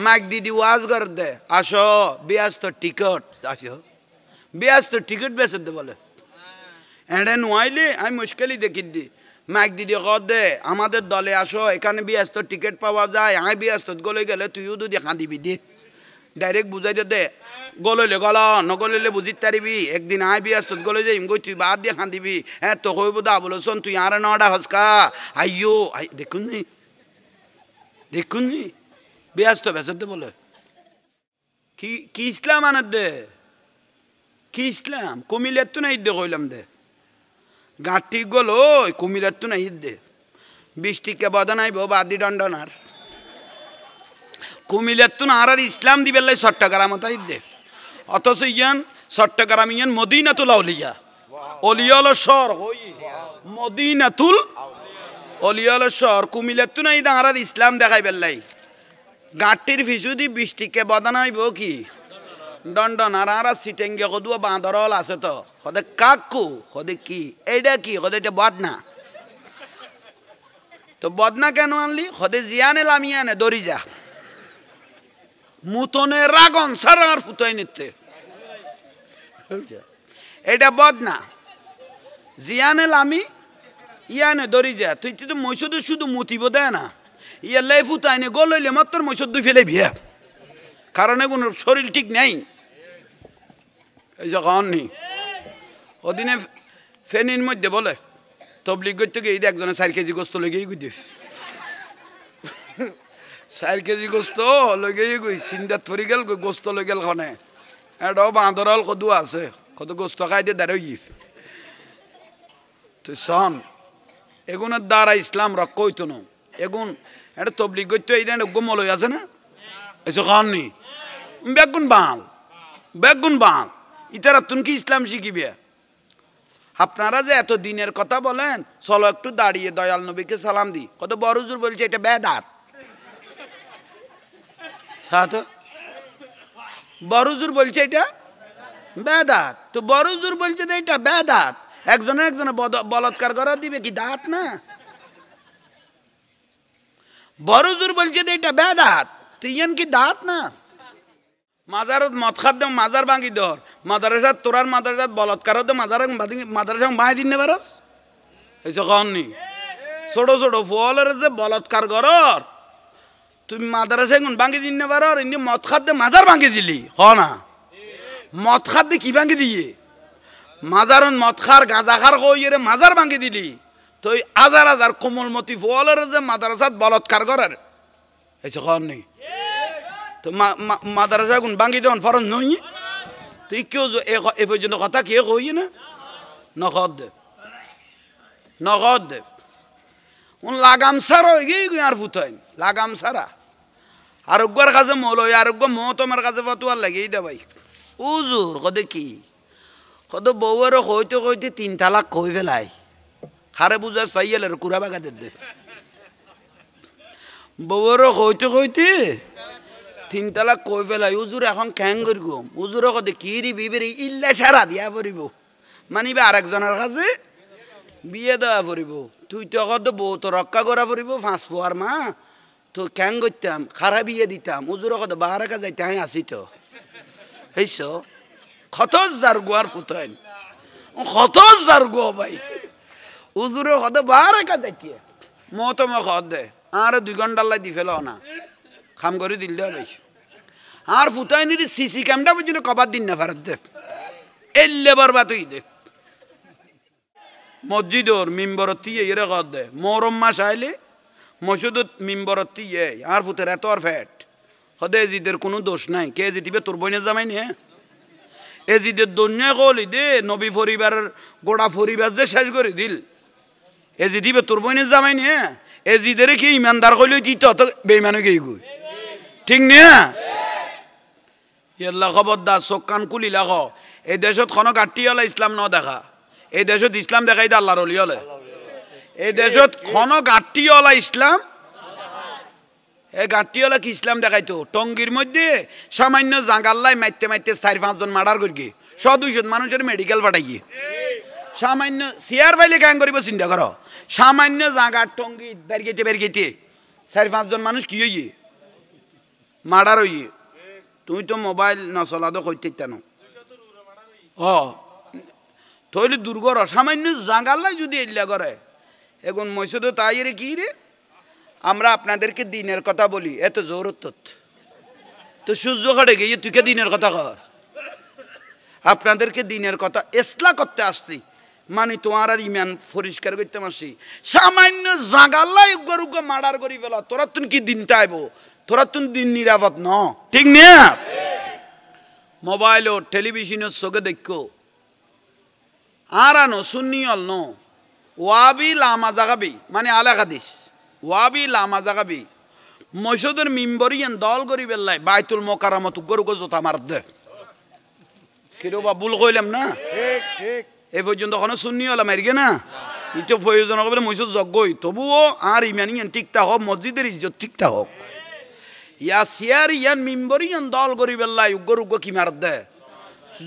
Mic দিদি ওয়াজ কর দে আসো ব্যস্ত টিকট আসো ব্যস্ত টিকট বেচে দে বলে এড়ে নোয়াইলে আমি মুশকিলই দেখি দি মাইক দিদি কর দে আমাদের দলে আসো এখানে ব্যস্ত টিকিট পাওয়া যায় আমি ব্যস্ত গলে গেলে তুইও তো দেখা দিবি দি ডাইরেক্ট বুঝাই দে গলইলে গল নগলইলে বুঝি তারিবি একদিন আই ব্যস্ত গলে যাই গই তুই বাদ দিয়ে খান্দিবি হ্যাঁ তো কইব দা বলছন তুই আর নটা হসকা আইয়ো দেখুন নি দেখুন নি ব্যস্ত বেসতে বলে কি ইসলাম আনার দে কি ইসলাম কুমিলের তো নাই দে কইলাম দে গাঁটি গলো কুমিলের তো নাই দে বৃষ্টিকে বদনাইব বাদি দণ্ডনার কুমিলের তো আর ইসলাম দিবে লাই চট্টগ্রাম তাই দে অথচ ইয়ান চট্টগ্রাম ইয়ান মদিনাতুল আউলিয়া অলিয়াল শহর হই মদিনাতুল অলিয়াল শহর কুমিলের তো নাই আর ইসলাম দেখাই বেল্লাই গাঁটির ফিসুদি বৃষ্টিকে বদনাইব কি দণ্ডন আর সিটেঙ্গে কদুয়া বাঁদরল আছে তো সদে কাকু সদে কি এইটা কি সদে এটা বদনা তো বদনা কেন আনলি সদে জিয়ানে লামিয়ানে দরি যা মুতনে রাগন সারার ফুটাই নিতে এটা বদনা জিয়ানে লামি ইয়ানে দরি যা তুই তো মৈশুদ শুধু মুতিব দেয় না ইয়া লাই ফুটাইনে গোল হইলে মাত্র মৈশুদ দুই ফেলে বিয়া কারণ এখন শরীর ঠিক নেই এই যে নি ওদিনে ফেনির মধ্যে বলে তবলিগ করতে গিয়ে একজনে 4 কেজি গোস্ত লেগেই গুই দিয়ে 4 কেজি গোস্ত লেগেই গুই চিন্তাত পড়ি গেল গোস্ত লই গেল খনে এটাও বাঁদরল কদু আছে কত গোস্ত খাই দিয়ে দাঁড়াই তো শোন এগুনের দ্বারা ইসলাম রক্ষ হইতো না এগুন এটা তবলিগ করতে এই গোমল হয়ে আছে না এসে খাননি বেগুন বাল ইতারা তুমি কি ইসলাম শিখিবে আপনারা যে এত দিনের কথা বলেন চলো একটু দাঁড়িয়ে দয়াল নবীকে সালাম দি কত বড় হুজুর বলছে এটা বেদাত বড় হুজুর বলছে এটা বেদাত তো বড় হুজুর বলছে যে এটা বেদাত একজনে বলৎকার করা দিবে কি দাঁত না বড় হুজুর বলছে যে এটা বেদাত তুই কি দাঁত না মাজারত মদ খাদ দে মাজার ভাঙি দর মাদারাসাত তোরার মাদারাসাত বলৎকার দে মাদারাসা বাঁধি দিন পারস এইসব কননি ছোট ছোট ফলের যে বলৎকার করর তুমি মাদারাসা এখন ভাঙি দিন পারর এমনি মদ খাদ দে মাজার ভাঙি দিলি হ না মদ খাদ দে কি ভাঙি দিয়ে মাজারন মদ খার গাঁজা খার কইরে মাজার ভাঙি দিলি তো হাজার হাজার কোমলমতি ফলের যে মাদারাসাত বলৎকার করার এইসব কননি তো মাদারাসা গুণ ভাঙি দেন ফরন নই তুই কেউ এ পর্যন্ত কথা কে কই না নগদ দে লাগাম সারা হয়ে গিয়ে আর ফুটাই লাগাম সারা আরোগ্যর কাছে মল আরোগ্য মো তোমার কাছে ফতুয়ার লাগেই দে ভাই উজুর কদে কি কত বউয়েরও কইতে কইতে 3 তালাক কই ফেলাই খারে বুঝা চাইয়েলের কুড়া বাগা দে বউয়েরও কইতে কইতে 3 তালাক কই ফেলাই উজুর এখন ক্যাং করব উজুর কদে কি রি বিবেরি ইল্লা সারা দিয়া পড়িব মানিবে আরেকজনের কাছে বিয়ে দেওয়া পড়িব তুই তো কত বউ তো রক্ষা করা পড়িব 5 ফুয়ার মা তো ক্যাং করতাম খারা বিয়ে দিতাম উজুর কত বাহারাকা যাইতে আমি আসি তো এইস কত যার গোয়ার ফুটাইন কত যার গো ভাই উজুর কত বাহারাকা যাইতে মতো মো খদ দে আর 2 ঘন্টা লাই দি ফেল না খাম করে দিল দে ভাই আর ফুটাইনি সিসি ক্যামেরা পর্যন্ত কবার দিন না ফেরত দে এলে বরবাদ হই দে মসজিদর মিম্বরতি এরে কদ দে মরম মাস আইলে মসজিদত মিম্বরতি আর ফুটের এত আর ফ্যাট হদে এজিদের কোনো দোষ নাই কে জিতিবে তোর বইনে জামাই নিয়ে এজিদের দন্যা কলি দে নবী পরিবারের গোড়া পরিবার যে শেষ করে দিল এজিদিবে তোর বইনে জামাই নিয়ে এজিদের কি ইমানদার কইলে দিত তো বেইমান হয়ে গই ঠিক নিয়া ইয়াল্লা খবরদার চোখ কান কুলি লাগ এই দেশত কোনো গাঁটিওয়ালা ইসলাম ন দেখা এই দেশত ইসলাম দেখাই দে আল্লাহর ওলি হলে এই দেশত কোনো গাঁটিওয়ালা ইসলাম এই গাঁটিওয়ালা কি ইসলাম দেখাইতো টঙ্গির মধ্যে সামান্য জাঙ্গাল্লাই মাইতে মাইতে 4-5 জন মার্ডার করি 100-200 মানুষের মেডিকেল পাঠাই সামান্য চেয়ার পাইলে কাম করিব চিন্তা করো সামান্য জাঙ্গার টঙ্গি বেরগেতে 4-5 জন মানুষ কি হইয়ে মার্ডার হইয়ে তুই তো মোবাইল নচলা তো কইতে ন ও তৈলি দুর্গর অসামান্য জাঙ্গাল্লাই যদি এল্লা করে এখন মৈশ তো তাই রে কি রে আমরা আপনাদেরকে দিনের কথা বলি এত জোরত তো সূর্য কাটে গিয়ে তুই কে দিনের কথা কর আপনাদেরকে দিনের কথা এসলা করতে আসছি মানে তোমার আর ইমান পরিষ্কার করতে আসছি সামান্য জাগাল্লাই গরুকে মার্ডার করি ফেলা তোরা তুন কি দিনটা আইব তোরা তুন দিন নিরাপদ ন ঠিক না মোবাইল ও টেলিভিশনের চোখে দেখো আর আনো সুন্নি অল ন ওয়াবি লামা জাগাবি মানে আলেখা দিস ওয়াবি লামা জাগাবি মসজিদের মিম্বরিয়ান দল করি বেল্লাই বাইতুল মোকাররমত গরুকে জোতা মার দে কিরো বা ভুল কইলাম না ঠিক ঠিক এই পর্যন্ত কোনো সুন্নি হলাম এরগে না ইটো প্রয়োজন হবে মসজিদ যজ্ঞই তবুও আর ইমানিয়ান ঠিকঠাক হোক মসজিদের ইজ্জত ঠিকঠাক হোক ইয়া সিয়ার ইয়ান মিম্বরিয়ান দল করি বেল্লাই গরুকে কি মার দে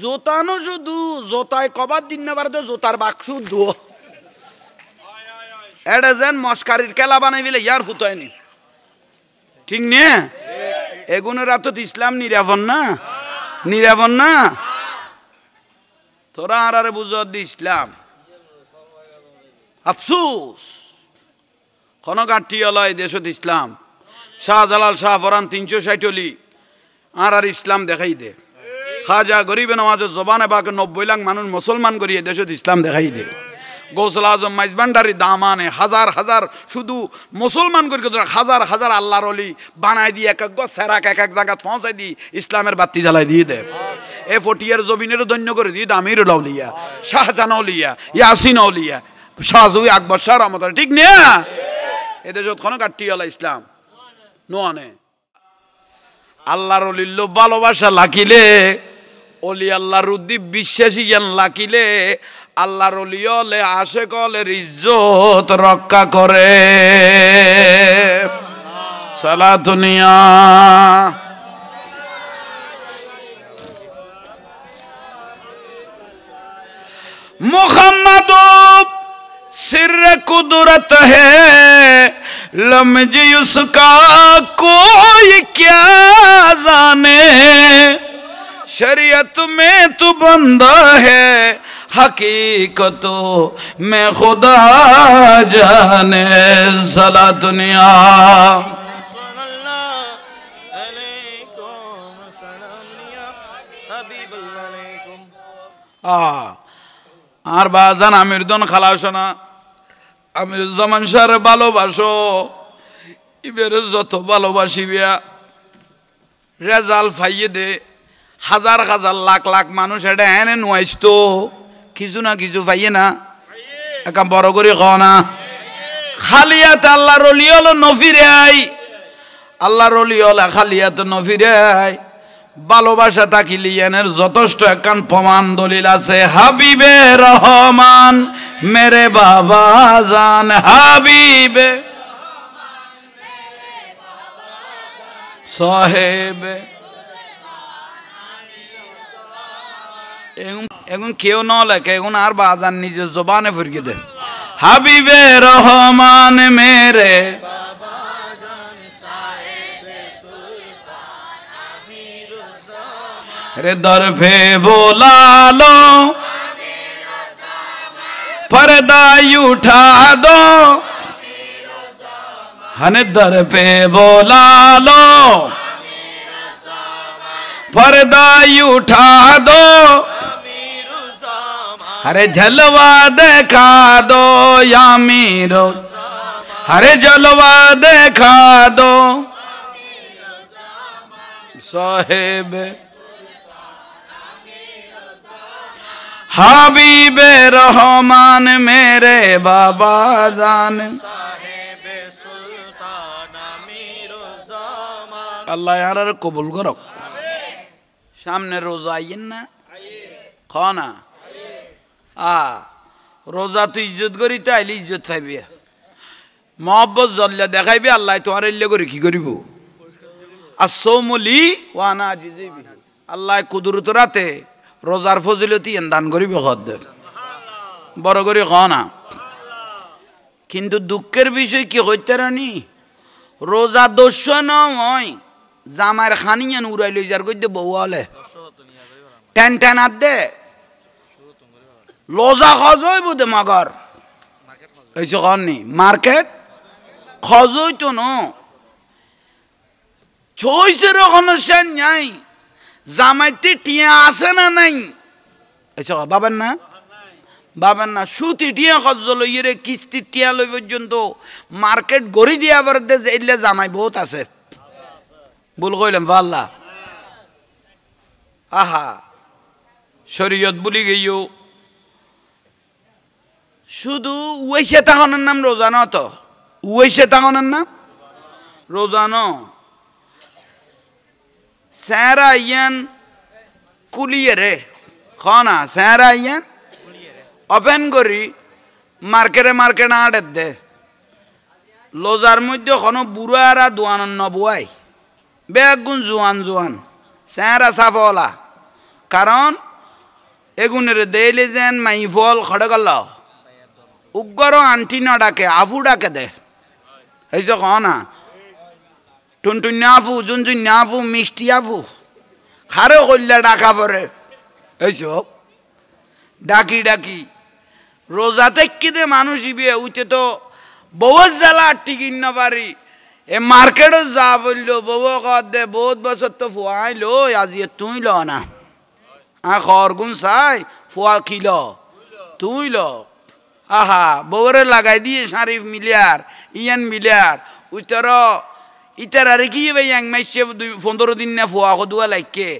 জোতানো শুধু জোতায় কবার দিন না পারে জোতার বাক্স ধুয়ো এটা যেন মস্কারির খেলা বানাই ফেলে ইয়ার ফুতায়নি ঠিক নে এগুনের তো ইসলাম নিরাপন না তোরা আর বুঝত দি ইসলাম আফসুস কোন গাঠি অলয় দেশত ইসলাম শাহজালাল শাহ ফরান 360 আর ইসলাম দেখাই দে খাজা গরিবে নওয়াজের জবানে বাকে 90 লাখ মানুষ মুসলমান করিয়ে দেশত ইসলাম দেখাই দে গৌসুল আজম মাইজবান্ডারি দামানে হাজার হাজার শুধু মুসলমান করে হাজার হাজার আল্লাহর ওলি বানাই দিয়ে এক এক সেরাক এক এক জায়গা পৌঁছাই দি ইসলামের বাতি জ্বালাই দিয়ে দে এ ফটিয়ার জমিনের ধন্য করে দিয়ে আমির আউলিয়া শাহজাহান আউলিয়া ইয়াসিন আউলিয়া শাহজুই আকবর শাহ রহমত ঠিক না এদের যত কোনো কাটটি আল্লাহ ইসলাম নোয়ানে আল্লাহর অলিল্য ভালোবাসা লাকিলে অলি আল্লাহর উদ্দীপ বিশ্বাসী জ্ঞান লাকিলে আল্লাহর অলিয়লে আশেকলের ইজ্জত রক্ষা করে সালাতুনিয়া মুহাম্মদ सिर्र कुदरत है लम्ज उसका कोई क्या जाने शरीयत में तू बंदा है हकीकत में खुदा जाने सला दुनिया আর বাজান আমির দন খালাসনা আমির জামান সার ভালোবাসো ইবের যত ভালোবাসিবিয়া রেজাল্ট ফাইয়ে দে হাজার হাজার লাখ লাখ মানুষ এটা এনে নুয়াইছ কিছু না কিছু পাইয়ে না একা বড় করে খাও না খালিয়াত আল্লাহ রলি হলো নফিরে আই আল্লাহ রলি হলে খালিয়াত নফিরে আই ভালোবাসা থাকিলি এনের যথেষ্ট একখান প্রমাণ দলিল আছে হাবিবে রহমান মেরে বাবা জান হাবিবে সাহেবে এখন কেউ ন লেখে এখন আর বাজান নিজের জবানে ফুরকে দেন হাবিবে রহমান মেরে रे दर पे बोला लो पर्दा उठा दो हने दर पे बोला लो पर्दा उठा दो अरे जलवा देखा दो या मीरो अरे जलवा देखा दो साहेब হাবিবে রহমান মেরে বাবা জান সাহেবে সুলতান আমির জামান আল্লাহ আর কবুল করুক সামনে রোজা আইন না খানা রোজা তুই ইজ্জত করি তাইলে ইজ্জত পাইবি মহব্বত জল্লা দেখাইবি আল্লাহ তোমার ইল্লে করে কি করিব আসৌমলি ওয়ানা আজিজিবি আল্লাহ কুদরত রাতে রোজার ফজিলতি দান করিব খদ্দের বড় করে খানা কিন্তু দুঃখের বিষয় কি হইতে রানি রোজা দোষ নয় জামাইয়ের খানিয়ান উড়াই লই যার কইতে বউ হলে টেন টেন আর দে লজা খজই বুধে মগর এইসব কননি মার্কেট খজই তো ন চইসের কোনো সেন নাই জামাইতে টিয়া আছে না নাই এইসব বাবেন না বাবেন না সুতি টিয়া খজ লই রে কিস্তি টিয়া লই পর্যন্ত মার্কেট গড়ি দিয়া আবার দে এলে জামাই বহুত আছে বল কইলাম ভাল্লা আহা শরীয়ত বলি গইও শুধু ওইসে তাহনের নাম রোজানো তো ওইসে তাহনের নাম রোজানো স্যারা ইয়ান কুলিয়ে রে খানা স্যারা ইয়ান ওপেন করি মার্কেটে আটের দে লোজার মধ্যে কোনো বুড়ারা দোয়ান নবুয়াই বেগুন জোয়ান স্যারা সাফলা কারণ এগুনের দেইলে যেন মাই ফল খড়ে গেল উগ্র আন্টি না ডাকে আফু ডাকে দে এইস না টুনটুন আফু জুনজুন আফু মিষ্টি আফু খারে কইলে ডাকা পরে এইসব ডাকি রোজাতে কি দে মানুষ ইবে উঠে তো বহুত জ্বালা টিকিন না পারি এ মার্কেটও যা বললো বউ কর দে বহুত বছর তো ফুয়াইলো আজি তুই ল না খরগুন চাই ফুয়া কিল তুই ল আহা বউরে লাগাই দিয়ে শারিফ মিলিয়ার ইয়ান মিলিয়ার উত্তর ইতার আর কি ভাই এক মাসে 15 দিন না ফুয়া কদুয়া লাইকে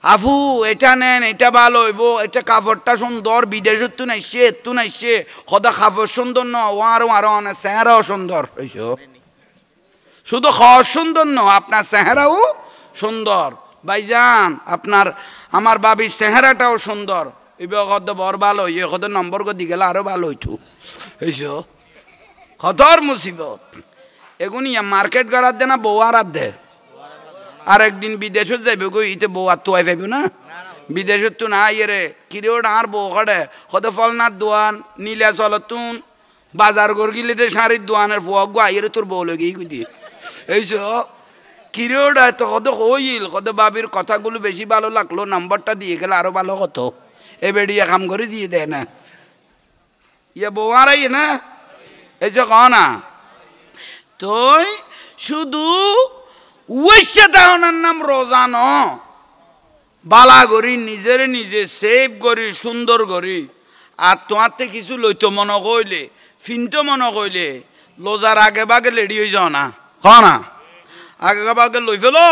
আফু এটা নেন এটা ভালো হইব এটা কাপড়টা সুন্দর বিদেশের তো নাইছে সদা কাপড় সুন্দর ন আরো অনেক চেহারাও সুন্দর হইছ শুধু খাওয়া সুন্দর ন আপনার চেহারাও সুন্দর ভাইজান আপনার আমার বাবির চেহারাটাও সুন্দর এবার কত বড় ভালো হইয়ে কত নম্বর দি গেলে আরো ভালো হইতো হইছ কতর মুসিবত এগুনি মার্কেট করার দে না বউ আর দে আর একদিন বিদেশত যাইবে গই ইতে বউ আর তোয়াই পাইব না বিদেশত তো না ইয়ে কিরে ওটা আর বউ কাটে কত ফলনার দোয়ান নীলা চলতুন বাজার গর গিলে শাড়ির দোয়ানের ফুয়াক গো আইরে তোর বউ লগে গই দিয়ে এইস কিরে ওটা তো কত কইল কত বাবির কথাগুলো বেশি ভালো লাগলো নাম্বারটা দিয়ে গেলে আরো ভালো কত এ বেড়িয়া কাম করে দিয়ে দেয় না ইয়ে বউ আর আই না এইস ক না তুই শুধু ওইসে তাহনার নাম রোজানো বালা করি নিজে সেভ করি সুন্দর করি আর তোমার কিছু লইতো মনে কইলে ফিনতো মনে কইলে লোজার আগে বাগে লেডি হয়ে যাও না হ না আগে বাগে লই ফেলো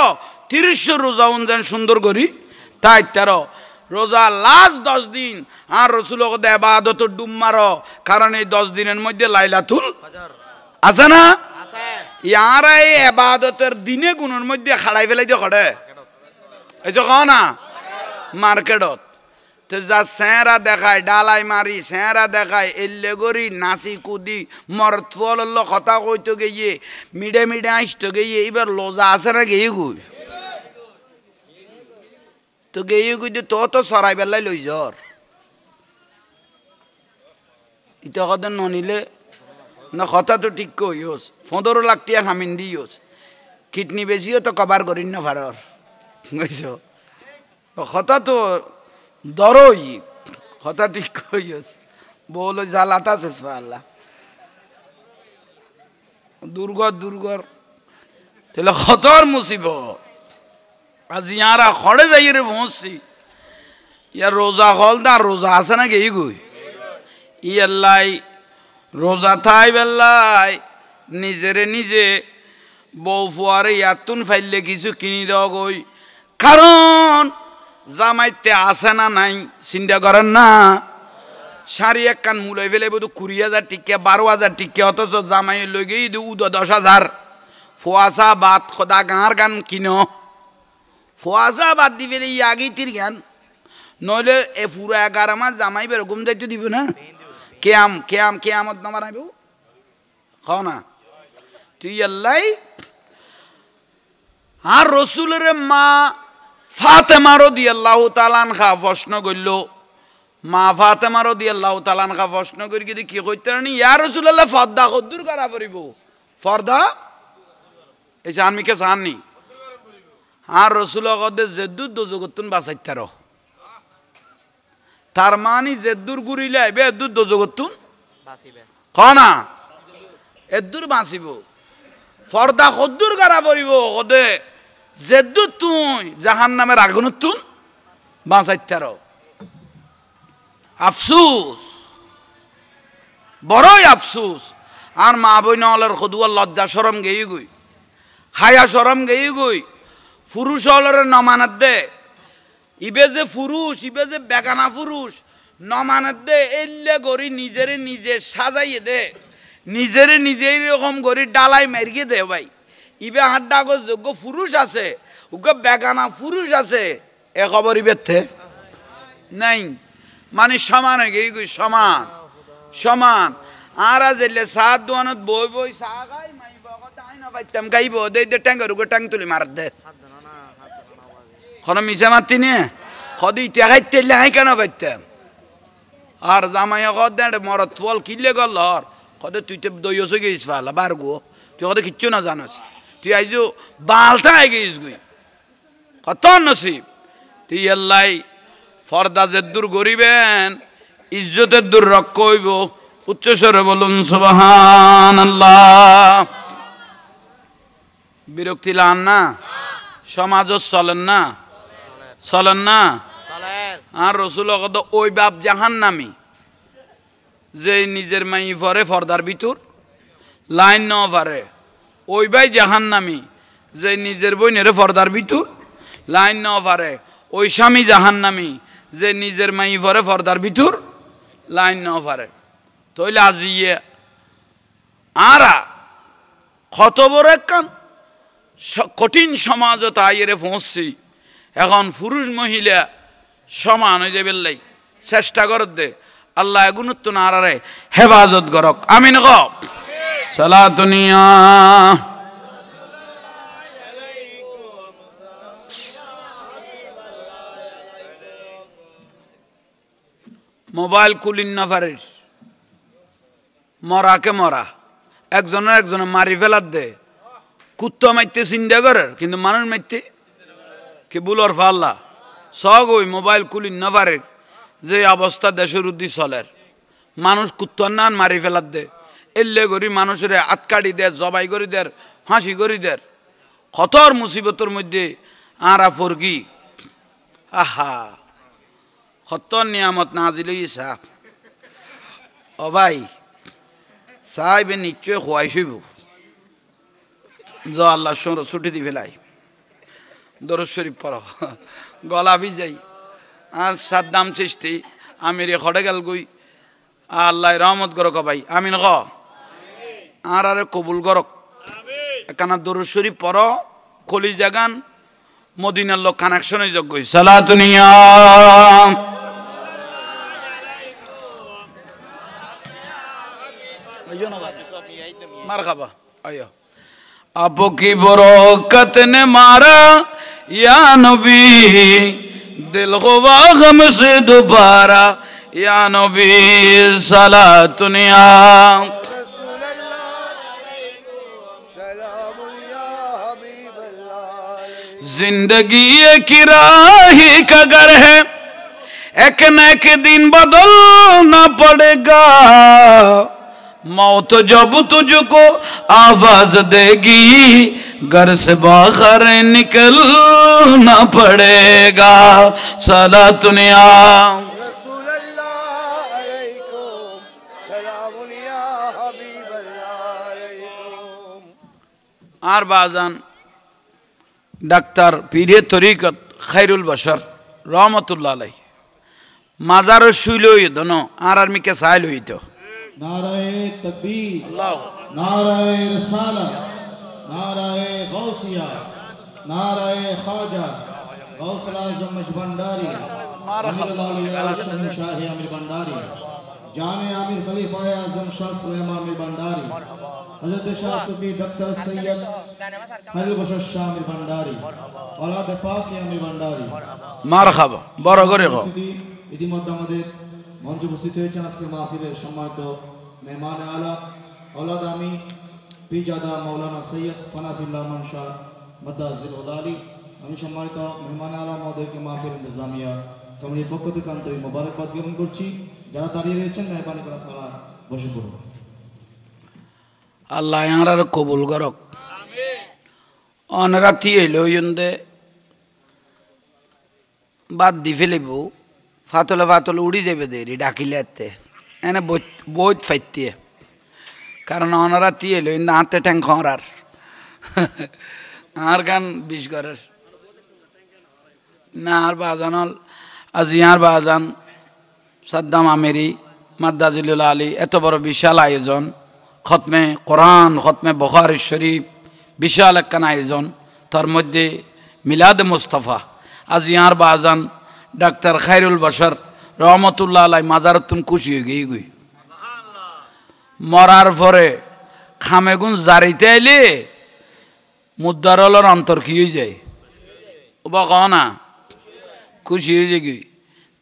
30 রোজা যেন সুন্দর করি তাই 13 রোজা লাস্ট 10 দিন আর রসুলক এবাদত ডুম মারো কারণ এই 10 দিনের মধ্যে লাইলাতুল আছে না ইয়ার এই এবাদতের দিনে গুণের মধ্যে খাড়াই ফেলাই দিয়ে খড়ে এই যে না মার্কেটত তো যা চেহারা দেখায় ডালাই মারি চেহারা দেখায় এল্লে গরি নাচি কুদি মরত ফল কথা কইতো গিয়ে মিডে আসতো গিয়ে এবার লোজা আছে না গিয়ে গুই তো গিয়ে গুই তো সরাই বেলাই লই জ্বর ইটা কথা ননিলে না কথা তো ঠিক কইস 15 লাখ টিয়া খামিন দিওস কিডনি বেশিও তো কভার করিন না ভারর বুঝছ কথা তো দরই কথা ঠিক কইস বলো জ্বালাতা শেষ আল্লাহ দুর্গর তাহলে খতর মুসিবত আজ ইয়ারা খড়ে যাই রে পৌঁছছি ইয়ার রোজা হল দা রোজা আছে না গেই গুই ই আল্লাহ রোজা থাই বেল্লাই নিজে বউ ফুয়ারে ইয়াতুন ফাইলে কিছু কিনি দেওয়া গই কারণ জামাইতে আসে না নাই চিন্তা করেন না শাড়ি এক কান মুলাই ফেলে বোধ 20,000 টিকা 12,000 টিকা অথচ জামাই লই গিয়ে 10,000 ফুয়াশা বাদ খোদা গাঁর গান কিনো ফুয়াশা বাদ দি ফেলে আগেই তীর গান নইলে এ পুরো 11 মাস জামাই বেরকম যাইতে দিব না কেয়ামত না বানাইব খাও না তুই আল্লাহ আর রসুলের মা ফাতেমা রাদিয়াল্লাহু তাআলা আনহা প্রশ্ন করল মা ফাতেমা রাদিয়াল্লাহু তাআলা আনহা প্রশ্ন করি কি কইতে রানি ইয়া রাসূলুল্লাহ পর্দা কদ্দুর করা পড়িব পর্দা এই যে আমি কে জানি আর রসুল কদে জেদ্দুর দোজগতুন বাঁচাইতার তার মানে জেদ্দুর ঘুরিলে আইবে এদ্দুর দোজগতুন কনা এদ্দুর বাঁচিব ফর্দা কদ্দুর গারা পড়িব কদে জেদ্দুর তুই জাহান নামের আগুনত তুন বাঁচাইতার আফসুস বড়ই আফসুস আর মা বই নলের খদুয়ার লজ্জা সরম গেই গই হায়া সরম গেই গই পুরুষ হলের নমানত দে ইবে যে পুরুষ ইবে যে বেগানা পুরুষ নমানত দে এলে গড়ি নিজেরে নিজে সাজাইয়ে দে নিজেরে নিজে এরকম গড়ি ডালাই মেরিয়ে দে ভাই ইবে হাড্ডা গো যোগ্য পুরুষ আছে ওকে বেগানা পুরুষ আছে এ খবর ইবেতে নাই মানে সমান হয়ে গেই গই সমান সমান আর আজ এলে সাত দোয়ানত বই বই চা খাই মাই বগত আই না পাইতাম গাইব দে দে ট্যাঙ্গের উপর ট্যাঙ্ক তুলি মার দে কোনো মিশে মারতি নিয়ে কদি ইতিয়া খাইতে হাই কেন পাইতাম আর জামাই কদ মরত ফল কিনলে গল হর কদে তুই তো দইয়সে গেছিস ফালা বার গো তুই কদে কিচ্ছু না জানাস তুই আইজো বালটা আই গেছিস গুই কত নসিব তুই আল্লাহ ফর্দা জেদ্দুর গরিবেন ইজ্জতের দূর রক্ষ হইব উচ্চস্বরে বলুন সুবহানাল্লাহ বিরক্তি লান না সমাজও চলেন না চলেন না আর রসুল কত ওই বাপ জাহান নামি যে নিজের মাই পরে ফর্দার ভিতর লাইন ন পারে ওই ভাই জাহান নামি যে নিজের বইনের ফর্দার ভিতর লাইন ন পারে ওই স্বামী জাহান নামি যে নিজের মাই পরে ফর্দার ভিতর লাইন ন পারে তৈলে আজিয়ে আরা কত বড় একখান কঠিন সমাজত আইরে পৌঁছছি এখন পুরুষ মহিলা সমান হয়ে যাবে লাই চেষ্টা করত দে আল্লাহ গুণত্ব না আরে হেফাজত করক আমিন গ সালাতুনিয়া মোবাইল কুলিন না পারে মরাকে মরা একজনের একজনের মারি ফেলার দে কুত্তা মারতে চিন্তা করার কিন্তু মানুষ মারতে কি বুলর ফাল্লা সগ ওই মোবাইল কুলিন না পারে যে অবস্থা দেশের উদ্দি চলের মানুষ কুত্তার নান মারি ফেলার দে এল্লে করি মানুষের আটকাড়ি দে জবাই করি দের ফাঁসি করি দের কতর মুসিবতর মধ্যে আরা ফরগি আহা কতর নিয়ামত নাজিল ইসা ও ভাই সাহেবে নিশ্চয় খোয়াইছইব য আল্লাহ ছুটি দি ফেলাই দরুদ শরীফ পড়ো গলা ভিজাই আর সাদ্দাম চিস্তি আমির খড়ে গেল গই আল্লাহ রহমত করক ভাই আমিন ক আর আরে কবুল করক একানা দরুদ শরীফ পড়ো কলি জাগান মদিনার লোক কানেকশন হয়ে যোগ গই সালাতুনিয়া মারহাবা আয়া আপো কি বরকত নে মারা ইয়া নবী দিল হুয়া গম সে দুবারা ইয়া নবী সালাতুনিয়া जिंदगी एक राही का घर है एक न एक दिन बदलना पड़ेगा मौत जब तुझको आवाज देगी घर से बाहर निकलना पड़ेगा सलातुनिया আর বাজান ডাক্তার পীরে তরিকত খায়রুল বশর রহমতুল্লাহ আলাইহি মাজার শুইল দন আর মিকে সাইল হইত नाराए तकबीर अल्लाह नाराए रिसालत नाराए गौसिया नाराए ख्वाजा गौसल आज़म मजबंडारी शाह आमिर भंडारी जामे आमिर खलीफा आज़म शाह सुलेमान आमिर भंडारी हजरत शाह सुफी डॉक्टर सैयद खलील बशर शाह आमिर भंडारी औलाद पाक आमिर भंडारी মারহাবা বড় করে গো ইতিমধ্যে আমাদের মঞ্চে উপস্থিত হয়েছেন আজকের মাহফিলের সম্মানিত মেহমান আলা औलाद आमी पीजादा मौलाना सैयद फनाफिल्लाह मंशा मद्दाजिल उलाली আমি সম্মানিত মেহমান আলা মহোদয়কে মাহফিল ইন্তেজামিয়া কমিটির পক্ষ থেকে আন্তরিক মোবারকবাদ জ্ঞাপন করছি। যারা দাঁড়িয়ে রয়েছেন মেহরবানি করে তারা বসে পড়ুন। আল্লাহ ইয়ার কবুল করক। অনরাতি এলো ইন্দে বাদ দি ফেলিব ফাতলে ফাতলে উড়ি যাবে দেরি ডাকিলে এতে এনে বইত ফাইতে কারণ অনরাতি এলো ইন্দে হাতে ঠ্যাং খরার আর গান বিশ করার না আর বাজান হল আজ ইয়ার বাজান সাদ্দাম আমেরি মাদ্দাজিলুল আলী এত বড় বিশাল আয়োজন খতমে কোরআন খতমে বুখারী শরীফ বিশাল একখান আয়োজন তার মধ্যে মিলাদ মুস্তফা আজ ইয়ার বাজান ডাক্তার খায়রুল বাশার রহমতুল্লাহ আলাই মাজারতুন খুশি হয়ে গিয়ে গুই মরার পরে খামেগুন জারিতে এলে মুদ্দারলর অন্তর কি হয়ে যায় ও বা কহ না খুশি হয়ে যায় গই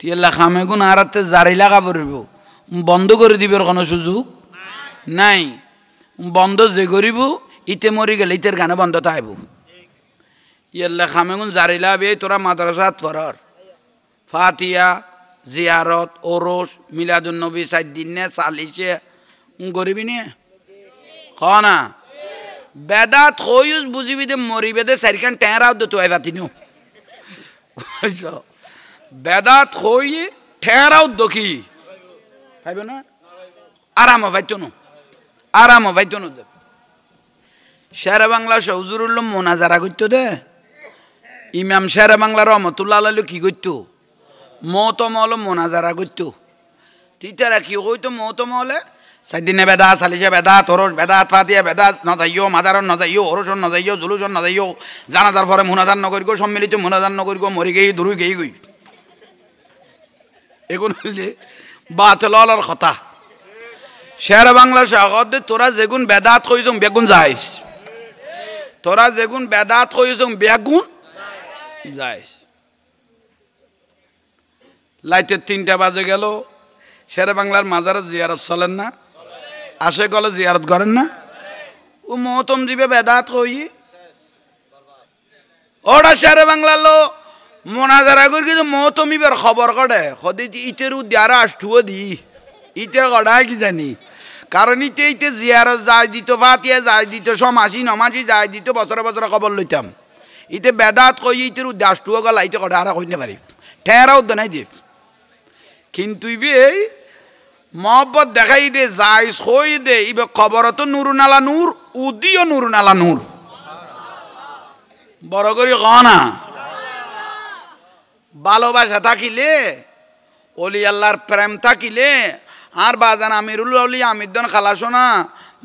তিয়েল্লা খামেগুন আরাতে জারি লাগা পড়ব বন্ধ করে দিবার কোনো সুযোগ নাই বন্ধ যে করিব ইতে মরি গেলে ইতের গানে বন্ধ থাকব ইয়েল্লা খামেগুন জারি লাবে তোরা মাদ্রাসাত পড়ার ফাতিয়া জিয়ারত ওরস মিলাদুন নবী সাইদিন নে চালিশে গরিবি নিয়ে খ না বেদাত হইস বুঝিবি দে মরিবে দে চারিখান টেঁরাও দে তুই বাতি নিও বেদাত হই ঠেঁরাও দকি খাইব না আরাম ভাইতো নো আরাম ভাইতো নো দে শেরে বাংলা সৌজুরুল মোনাজারা করতো দে ইমাম শেরে বাংলা রহমতুল্লাহ আলাইহি কি করতো মৌতম হলো মোনাজারা করতো তিতারা কি কইতো মৌতম হলে সাইদিনে বেদা সালিশে বেদা তরস বেদা ফাতিয়া বেদা নজাইও মাজারন নজাইও ওরসন নজাইও জুলুসন নজাইও জানাজার পরে মুনাজার নগর গো সম্মিলিত মুনাজার নগর গো মরি গেই দূরই গেই গই এখন হইলে বাতলার কথা শের বাংলা সাগর তোরা যেগুন বেদাত কইছং বেগুন যাইস তোরা যেগুন বেদাত কইছং বেগুন যাইস লাইটের 3টা বাজে গেল শের বাংলার মাজারে জিয়ারত চলেন না আসে গলে জিয়ারত করেন না ও মহতম দিবে বেদাত কই ওরা শেরে বাংলা লো মোনাজারা করি কিন্তু মহতমিবার খবর কড়ে সদি ইটের উদ্যারা আষ্টুও দি ইতে কড়ায় কি জানি কারণ ইতে ইতে জিয়ারত যাই দিত ফাতিয়া যাই দিত সমাসি নমাসি যাই দিত বছরে বছরে খবর লইতাম ইতে বেদাত কই ইটের উদ্যা আষ্টুও গলা ইতে কড়া আর কইতে পারি ঠেরা উদ্য নাই দিয়ে কিন্তু ইবে এই মহব্বত দেখাই দে যাই সই দে ইবে খবর তো নুরুনালা নূর উদিও নুরুনালা নূর বড় করি ক না ভালোবাসা থাকিলে অলি আল্লাহর প্রেম থাকিলে আর বাজান আমিরুল অলি আমিরদন খালাসো না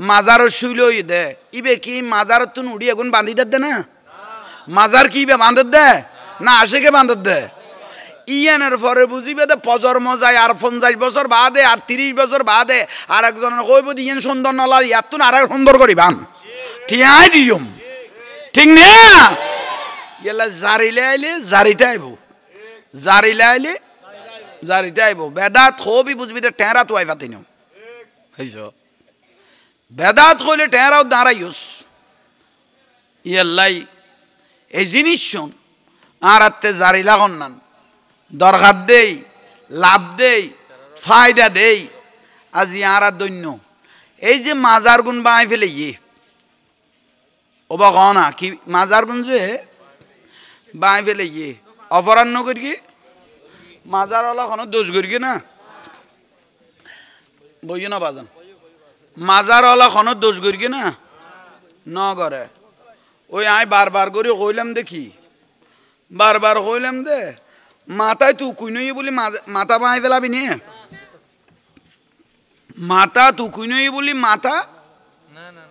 মাজার শুইল দে ইবে কি মাজার তুন উড়ি এখন বান্ধি দে না মাজার কি ইবে বান্ধব দে না আশেকে বান্ধব দে ইয়ানের পরে বুঝিবে দে প্রজন্ম যায় আর 50 বছর বাদে আর 30 বছর বাদে আর একজনের কইব দিয়েন সুন্দর নলার ইয়াতুন আর সুন্দর করিবান ঠিয়াই দিয়ম ঠিক না ইলা জারিলে আইলে জারিতে আইব জারিলে আইলে জারিতে আইব বেদাত খবি বুঝবি দে টেরা তো আইবা তিনম হইছ বেদাত কইলে টেরাও দাঁড়াইস ইয়াল্লাই এই জিনিস শুন আর আত্তে জারি লাগন না দরকার দেই লাভ দেই ফায়দা দেই আজ ইয়ারা দৈন্য এই যে মাজার গুণ বাই ফেলে ইয়ে ও বা না কি মাজার গুণ যে বাই ফেলে ইয়ে অপরাহ্ন করি কি মাজার ওলা কোনো দোষ করি না বইয়ে না বাজান মাজার ওলা কোনো দোষ করি না ন করে ওই আই বারবার করে কইলাম দেখি বারবার কইলাম দে মাথায় তু কুইনই বলি মাথা বাঁই ফেলাবি নে মাথা তু কুইনই বলি মাথা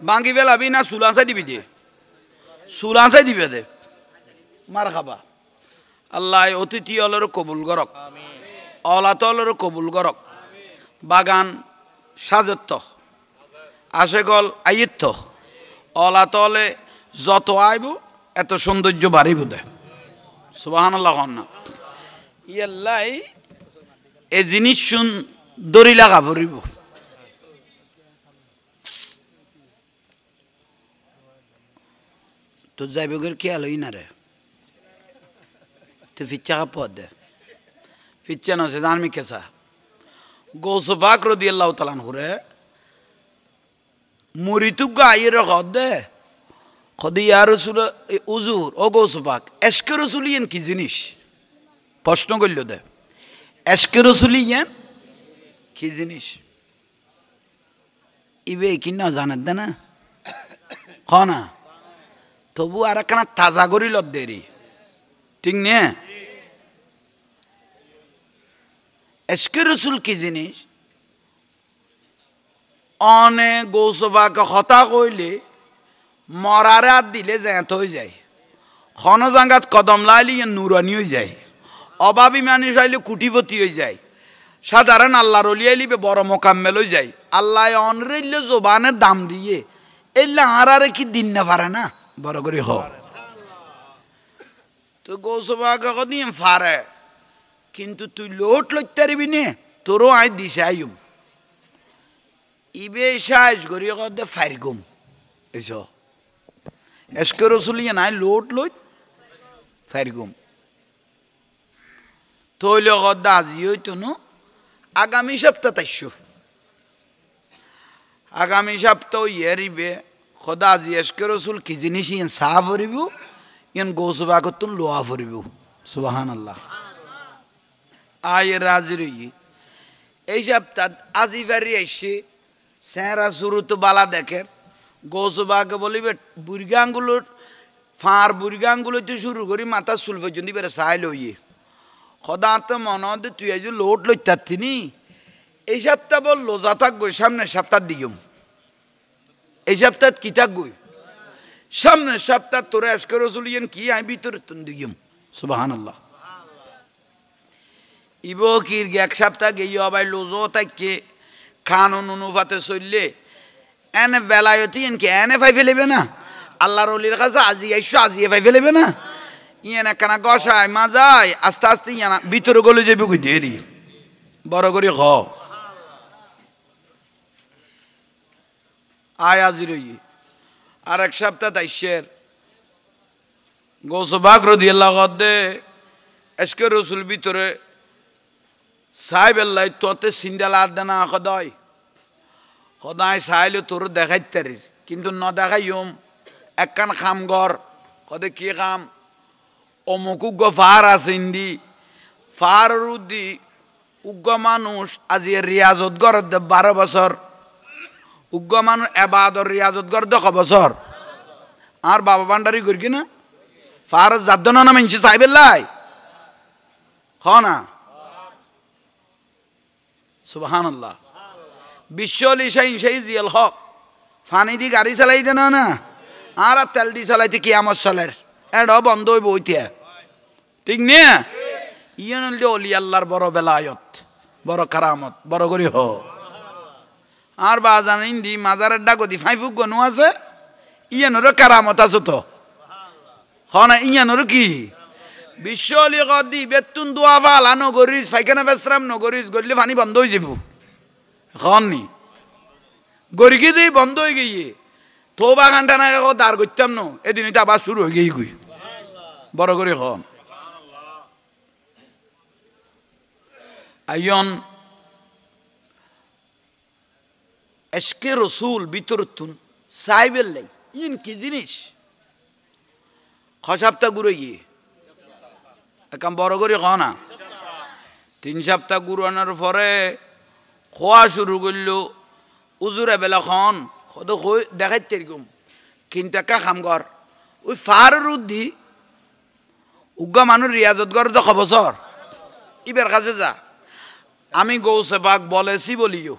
বাঙ্গি ফেলাবি না সুলাসাই দিবি দে সুলাসাই দিবে দে মার খাবা আল্লাহ অতিথি অলর কবুল করক অলাতলর কবুল করক বাগান সাজত্ব আসে গল আইত্য অলাতলে যত আইব এত সৌন্দর্য বাড়িব দে সুবহানাল্লাহ না ইয়াল্লাই এ জিনিস শুন দড়ি লাগা পড়িব তো যাইব খেয়াল হই না রে তো ফিচ্চা পদ দে ফিচ্চা না সে জানমি কেসা গৌস পাক রাদিয়াল্লাহু তাআলা আনহুরে মুরিতুগ আইরে খদ দে খদি ইয়া রাসূল উজুর ও গৌস পাক এশকে রাসূলিয়েন কি জিনিস প্রশ্ন করল দে এশকে রাসূলিয়েন কি জিনিস ইবে কি না জানেন দে না খনা তবু আর একখানা তাজা করি লত দেরি ঠিক নে এশকে রাসূল কি জিনিস অনে গৌসবাকে হতা কইলে মরারে আর দিলে জ্যাঁত হয়ে যায় খন জাঙ্গাত কদম লাইলে নুরানি হয়ে যায় অভাবী মানুষ আইলে কুটিপতি হয়ে যায় সাধারণ আল্লাহর অলি আইলিবে বড় মোকাম্মেল হয়ে যায় আল্লাহ অনরেলে জোবানের দাম দিয়ে এলে আরে কি দিন না পারে না বড় করে হ তো গৌসবাকে কদিন ফারে কিন্তু তুই লোট লইতে পারবি নে তোরও আই দিছে আইম ইবে সাজ করি কদে ফাইরগুম এস এশকে রাসূলিয়ে নাই লোট লই ফাইরগুম তৈল কদা আজি হইতো ন আগামী সপ্তাহ তাইছো আগামী সপ্তাহ ইয়ারিবে খোদা আজি এশকে রাসূল কি জিনিস ইন সাফ হরিব ইন গৌসবা কতুন লোয়া হরিব সুবহানাল্লাহ আয় রাজরি এই সপ্তাহ আজি বাড়ি আইছে সেরা শুরু তো বালা দেখে গৌসবাকে বলিবে বুড়িগাঙ্গুলোর ফাঁর বুড়িগাঙ্গুলোতে শুরু করি মাথা চুল পর্যন্ত বেড়ে চাই লইয়ে সদা তো মনে হতে তুই আজ লোট লইতারছিনি এই সপ্তাহ বললো যা থাকবো সামনের সপ্তাহ দিয়ম এই সপ্তাহ কি থাকবই সামনের সপ্তাহ তোরা এশকে রাসূলিয়েন কি আমি ভিতরে তুন দিয়ম সুবহানাল্লাহ ইবো কির এক সপ্তাহ গিয়ে আবার লোজো থাকে কানুন অনুপাতে চললে এনে বেলায়তি এনকে এনে ফাই ফেলেবে না আল্লাহর অলির কাছে আজি আইসো আজিয়ে ফাই ফেলেবে না ইয়ান একখানা গসায় মাজায় আস্তে আস্তে ইয়ান ভিতরে গলে যাবে কই দেরি বড় করে খ আয় আজি রই আর এক সপ্তাহ তাইশের গৌস পাক রাদিয়াল্লাহু আনহু এশকে রাসূল ভিতরে সাহেব আল্লাহ তোতে সিন্ডাল আদানা খদাই খদাই সাইলে তোর দেখাইতারি কিন্তু ন দেখাইম একখান খাম ঘর কদে কি কাম অমুক উগ্গ ফার আছে ইন্দি ফার রুদি উগ্গ মানুষ আজি রিয়াজত গর 12 বছর উগ্গ মানুষ এবাদর রিয়াজত গর 10 বছর আর বাবা ভান্ডারি করি কিনা ফার জাদ্দনা না মানছি সাহেব আল্লাহ খনা সুবহানাল্লাহ বিশ্বলি সেই জিয়াল হক ফানি দি গাড়ি চালাই দেন না আর তেল দি চালাইতে কিয়ামত চলের এডো বন্ধ হইব ওইতে ঠিক নে ইয়ন অলি আল্লাহর বড় বেলায়ত বড় কারামত বড় করি হ আর বা জানেন দি মাজারের ডাগতি ফাইফুক গনু আছে ইয়ানোর কারামত আছে তো হনা ইয়ানোর কি বিশ্বলি গদি বেতুন দোয়া ফালা নগরিস ফাইখানা বেসরাম নগরিস গড়লে পানি বন্ধ হয়ে যাব এখননি গড়িকে দিয়ে বন্ধ হয়ে গিয়ে তোবা ঘন্টা না দাঁড় করতাম না এদিন এটা আবার শুরু হয়ে গিয়ে গুই বড় করে খন আইন এশকে রাসূল ভিতরতুন সাইবেল লাই ইন কি জিনিস খসাপ্তা গুরো গিয়ে একাম বড় করে খ না 3 সপ্তাহ গুরানোর পরে খোয়া শুরু করলো উজুরে বেলা খন খদ দেখাইতে এরকম কিন্তু একা খামগর ওই ফার রুদ্ধি উগ্গা মানুষ রিয়াজত গর 10 বছর ইবের কাছে যা আমি গৌসে পাক বলেছি বলিও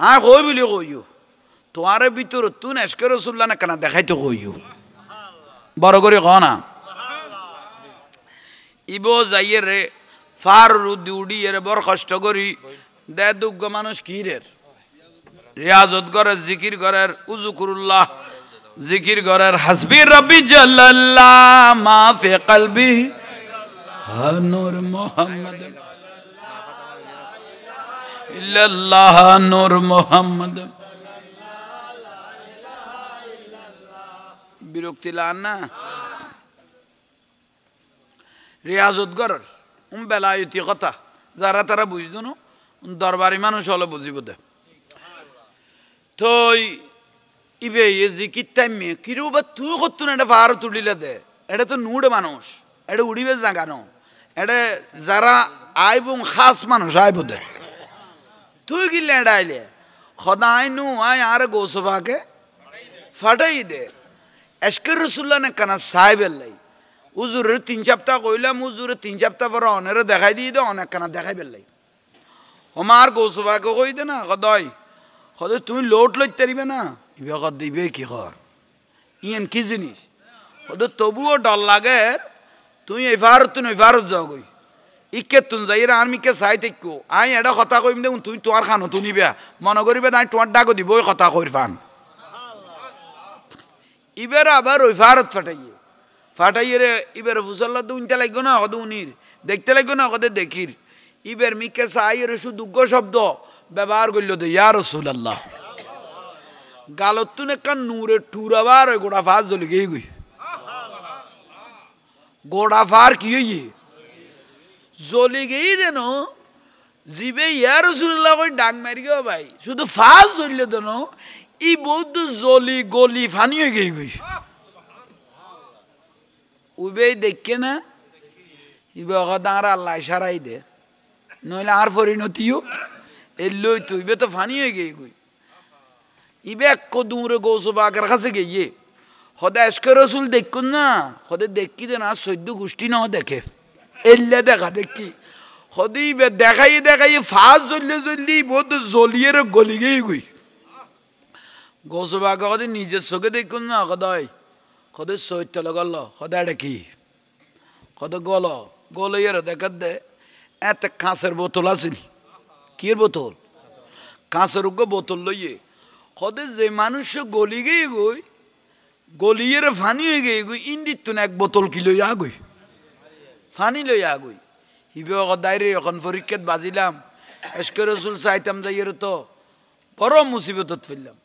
হ্যাঁ কই বলি কইও তোমার ভিতর তুন এশকে রাসূলুল্লাহ না কেন দেখাইতে কইও বড় করে খ না ইবো যাইয়ে রে ফার রুদ্ধি উড়িয়ে রে বড় কষ্ট করি দে দুগ্গ মানুষ কি রে রিয়াজত গরের জিকির গরের উযুকুরুল্লাহ জিকির গরের হাসবি রব্বি জাল্লাল্লাহ মা ফি কলবি নূর মুহাম্মদ ইল্লাল্লাহ নূর মুহাম্মদ বিরক্তি লান না রিয়াজত গড়র বেলায়তি কথা যারা তারা বুঝতো না দরবারি মানুষ হলে বুঝিব দে তো ইবে জিকির টাইমে কিরু বা তুই করতো না এটা পাহাড় তুলিলে দে এটা তো নুড়ে মানুষ এটা উড়িবে জাগানো এটা যারা আইব খাস মানুষ আইব দে তুই কিনলে এটা আইলে সদায় নু আয় আর গোসবাকে ফাটাই দে এসকের রসুল্লাহ নে কানা সাহেবের লাই উজুরের 3 সপ্তাহ কইলাম উজুরের 3 সপ্তাহ পর অনেরে দেখাই দিয়ে দে অনেক কানা দেখাই বেলাই আমার গোসবাকে কই দে না সদয় সদয় তুই লোট লইতে পারিবে না ইবে কর দিবে কি কর ইয়েন কি জিনিস সদয় তবুও ডর লাগে তুই এফারত তুই এফারত যাও গই ইকে তুন যাইরা আর্মিকে চাই থাকো আই এটা কথা কইম দে তুই তোর খানো তুই নিবে মনে করিবে তাই তোমার ডাকো দিব ওই কথা কইর ফান ইবের আবার ওই ফারত ফাটাইয়ে রে ইবের ফুসল্লা দুনতে লাগবে না কত উনির দেখতে লাগবে না কত দেখির ইবের মিকে চাই রে শুধু শব্দ ব্যবহার করল তো ইয়া রাসূলুল্লাহ গালত তুন একটা নূরে টুরাবার ওই গোড়া ফাঁস জ্বলি গিয়ে গই গোড়া ফার কি হইয়ে জ্বলি গেই দেন জিবে ইয়া রাসূলুল্লাহ কই ডাক মারি গো ভাই শুধু ফাঁস জ্বললে দেন ই বৌদ্ধ জলি গলি ফানি হয়ে গই গই উবে দেখে না ইবে দাঁড়া আল্লাহ সারাই দে নইলে আর পরিণতিও এলই তো ইবে তো ফানি হয়ে গই গই ইবে এক দূরে গৌসবাগের কাছে গিয়ে সদা এসকে রসুল দেখুন না সদে দেখি দেন আর 14 গোষ্ঠী না দেখে এলে দেখা দেখি সদি ইবে দেখাই ফাঁস জ্বললে বহুত জ্বলিয়ে গলি গই গই গৌসবাগ কদে নিজের চোখে দেখুন না কদয় কদে চৈত্য গল সদা এটা কি কদ গল ইয়ার দেখার দে এত কাঁচের বোতল আছিল কির বোতল কাঁচের বোতল লইয়ে কদে যে মানুষ গলি গিয়ে গই গলিয়ে ফানি হয়ে গিয়ে গই ইন্দিত তুন এক বোতল কি লইয়া গই ফানি লইয়া গই হিবে দায়রে এখন পরীক্ষাত বাজিলাম এসকে রসুল চাইতাম যাইয়ের তো বড় মুসিবতত ফেললাম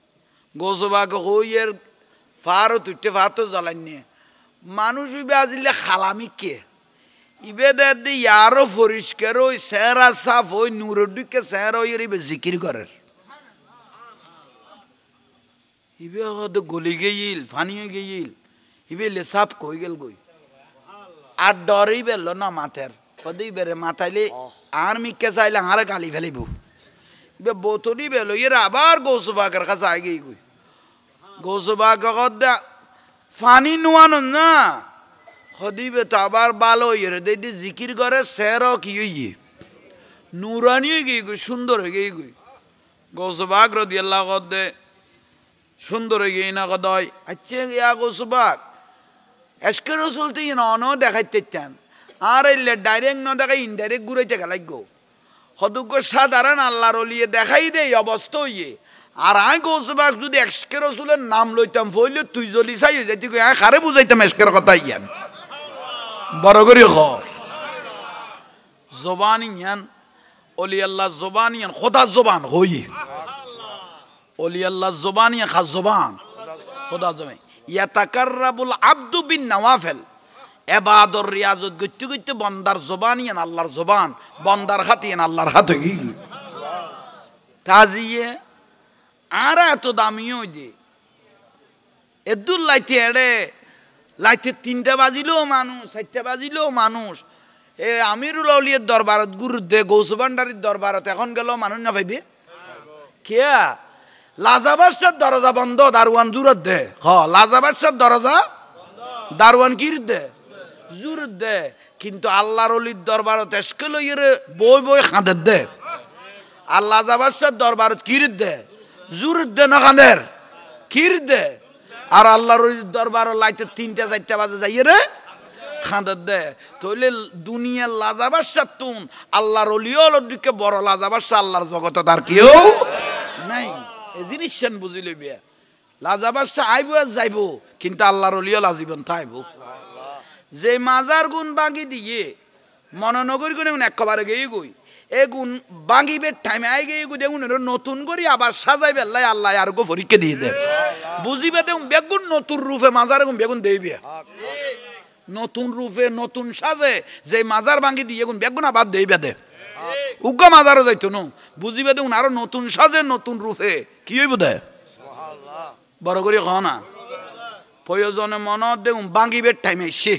গোসবাকে হইয়ের ফারও তুইতে ফাতো জ্বালান নিয়ে মানুষ ইবে আজিলে খালামি কে ইবে দে ইয়ারও পরিষ্কার ওই চেহারা সাফ ওই নুরডুকে চেহারা ওই ইবে জিকির করে ইবে হয়তো গলি গেইল ফানি হয়ে গেইল ইবে লেসাপ কই গেল গই আর ডরই বেল না মাথার কদি বেরে মাথাইলে আর মিকে চাইলে আর গালি ফেলিব ইবে বোতলি বেল এর আবার গৌসবাগের কাছে আগে গই গৌসবাগ ফানি নোয়ানো না হদিবে তো আবার ভালো ইয়ে দেখি জিকির করে সের কি হইয়ে নুরানি হয়ে গিয়ে গই সুন্দর হয়ে গিয়ে গই গৌসবাগ রাদিয়াল্লাহু কদে সুন্দর হয়ে গিয়ে না কদয় আচ্ছা ইয়া গৌসবাগ এসকে রসুল তো ইয়ে ন দেখাইতে চান আর এলে ডাইরেক্ট না দেখাই ইনডাইরেক্ট ঘুরাইতে গেলাই গো হদুগ্য সাধারণ আল্লাহর ওলিয়ে দেখাই দে অবস্থা হইয়ে আর আই গৌসবাগ যদি এসকে রসুলের নাম লইতাম ফইলে তুই জলি চাই যাইতে কই আয় খারে বুঝাইতাম এসকের কথা ইয়ান বড় করে খ জবান ইয়ান ওলি আল্লাহ জবান ইয়ান খোদা জবান হইয়ে ওলি আল্লাহ জবান ইয়া খাস জবান খোদা জবান ইয়াতাকাররাবুল আব্দু বিন নওয়াফিল ইবাদর রিয়াজত গইতে গইতে বান্দার জবান ইয়ান আল্লাহর জবান বান্দার হাত ইয়ান আল্লাহর হাত হই তাজিয়ে আর এত দামিও যে এদুল লাইতে এড়ে লাইতে 3টা বাজিলেও মানুষ 4টা বাজিলেও মানুষ এ আমিরুল আউলিয়ার দরবারত গুরুদে গৌসবান্ডারির দরবারত এখন গেল মানুষ না পাইবে কেয়া লাজাবাসার দরজা বন্ধ দারওয়ান জুরত দে লাজাবাসার দরজা দারওয়ান কির দে জুরত দে কিন্তু আল্লাহর ওলির দরবারত এসকে লইরে বই খাঁদের দে আর লাজাবাসার দরবারত কির দে জুরত দে না খাঁদের কির দে আর আল্লাহর দরবার লাইতে 3টা 4টা বাজে যাইয়ে রে খাঁদের দে তইলে দুনিয়ার লাজাবাসার তুন আল্লাহর ওলিয়ল দিকে বড় লাজাবাসা আল্লাহর জগত তার কেউ নাই এই জিনিস বুঝি লইবে লাজাবাসা আইব আর যাইব কিন্তু আল্লাহর ওলিয়ল আজীবন থাইব যে মাজার গুণ বাগি দিয়ে মননগর গুণ একবারে গিয়ে গই এ গুণ বাগিবে টাইমে আই গিয়ে গই দেখুন নতুন করে আবার সাজাই বেল্লাই আল্লাহ আর গো পরীক্ষা দিয়ে দে বুঝিবে দেখুন বেগুন নতুন রূপে মাজার গুণ বেগুন দেইবে নতুন রূপে নতুন সাজে যে মাজার ভাঙ্গি দিয়ে গুণ বেগুন আবার দেই বেদে উগ্র মাজারও যাইতো ন বুঝিবে দেখুন আরো নতুন সাজে নতুন রূপে কি হইব দে বড় করে খ না প্রয়োজনে মনত দেখুন ভাঙ্গিবের টাইম এসে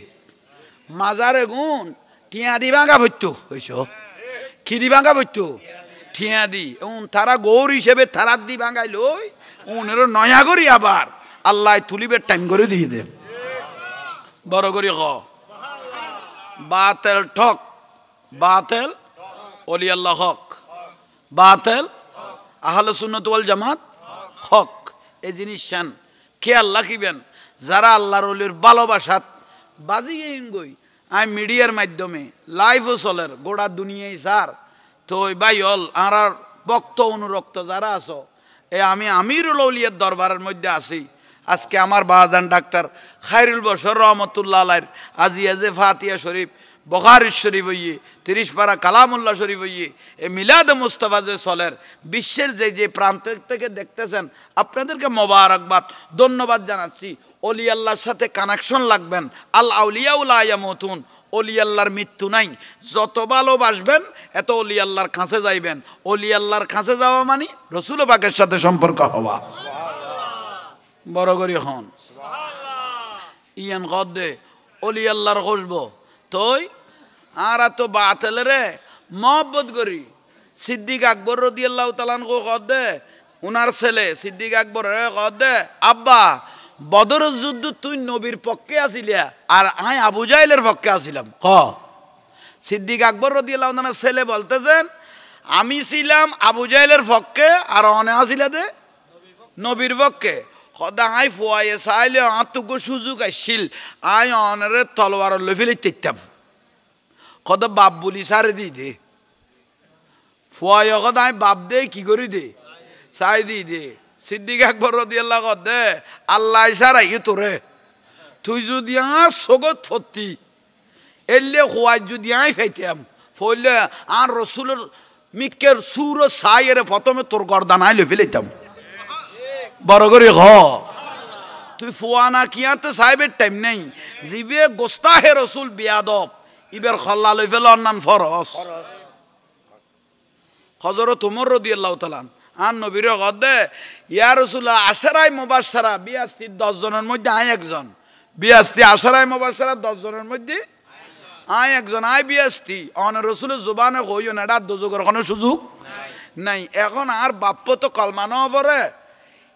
মাজারে গুণ টিয়া দি ভাঙা ভরতো হইছ কি দি ভাঙা ভরতো ঠিয়া দি তারা গৌর হিসেবে তারার দি ভাঙাই লই উনের নয়া করি আবার আল্লাহ তুলিবের টাইম করে দিয়ে দে বড় করি খ বাতেল ঠক বাতেল অলি আল্লাহ হক বাতেল আহলে সুন্নাত ওয়াল জামাত হক এই জিনিস শান কে আল্লাহ কিবেন যারা আল্লাহর অলির ভালোবাসাত বাজি গই আমি মিডিয়ার মাধ্যমে লাইভও চলের গোটা দুনিয়ায় স্যার তো ভাই হল আর ভক্ত অনুরক্ত যারা আছো আমি আমিরুল আউলিয়ার দরবারের মধ্যে আছি আজকে আমার বাজান ডাক্তার খায়রুল বশর রহমতুল্লাহ আলাইহির আজিয়াজে ফাতিহা শরীফ বুখারী শরীফ হইয়ে 30 পারা কালামুল্লাহ শরীফ হইয়ে এই মিলাদ মুস্তাফা যে চলের বিশ্বের যে প্রান্ত থেকে দেখতেছেন আপনাদেরকে মোবারকবাদ ধন্যবাদ জানাচ্ছি অলি আল্লাহর সাথে কানেকশন লাগবেন আল আউলিয়া লা ইয়ামুতুন অলি আল্লাহর মৃত্যু নাই যত ভালোবাসবেন এত অলি আল্লাহর কাছে যাইবেন অলি আল্লাহর কাছে যাওয়া মানে রসুল পাকের সাথে সম্পর্ক হওয়া বড় করি হন ইয়ান গদে অলি আল্লাহর খুশবো তোই আর তো বাতেল রে মহব্বত করি সিদ্দিক আকবর রাদিয়াল্লাহু তাআলা আনহু গদে উনার ছেলে সিদ্দিক আকবর রে গদে আব্বা বদরের যুদ্ধ তুই নবীর পক্ষে আসিলিয়া আর আমি আবু জাহেলের পক্ষে আসিলাম ক সিদ্দিক আকবর রাদিয়াল্লাহু তাআলার ছেলে বলতেছেন আমি ছিলাম আবু জাহেলের পক্ষে আর অনে আসিলা দে নবীর পক্ষে খদা আই ফুয়াইয়ে চাইলে আত্মগো সুযোগ আসছিল আই অনের তলোয়ার লই ফেলে তেতাম খদা বাপ বলি সারে দি দে ফুয়াইয়ে খদা আই বাপ দে কি করি দে চাই দি দে সিদ্দিক আকবর রাদিয়াল্লাহু আনহু দে আল্লাহ ইশারা ই তোরে তুই যদি সগত ফতি এলে খুয়াই যদি আই ফাইতাম ফলে আর রসুলের মিকের সুর সাইয়ের প্রথমে তোর গর্দানায় লই ফেলাইতাম বড় করে হ তুই ফুয়ানা কিয়াতে সাহেবের টাইম নেই জিবে গোস্তাহে রসুল বিয়াদব ইবের খল্লা লই ফেল অন্যান ফরস হযরত ওমর রাদিয়াল্লাহু তাআলা আর নবীর গদে ইয়া রাসূলুল্লাহ আশরাই মুবাশশারা 82 10 জনের মধ্যে আই একজন 82 আশরাই মুবাশশারা 10 জনের মধ্যে আই একজন আই 82 অন রাসূলের জবানে কইও না ডাদ দোজগের কোনো সুযোগ নাই এখন আর বাপ্প তো কলমা ন পড়ে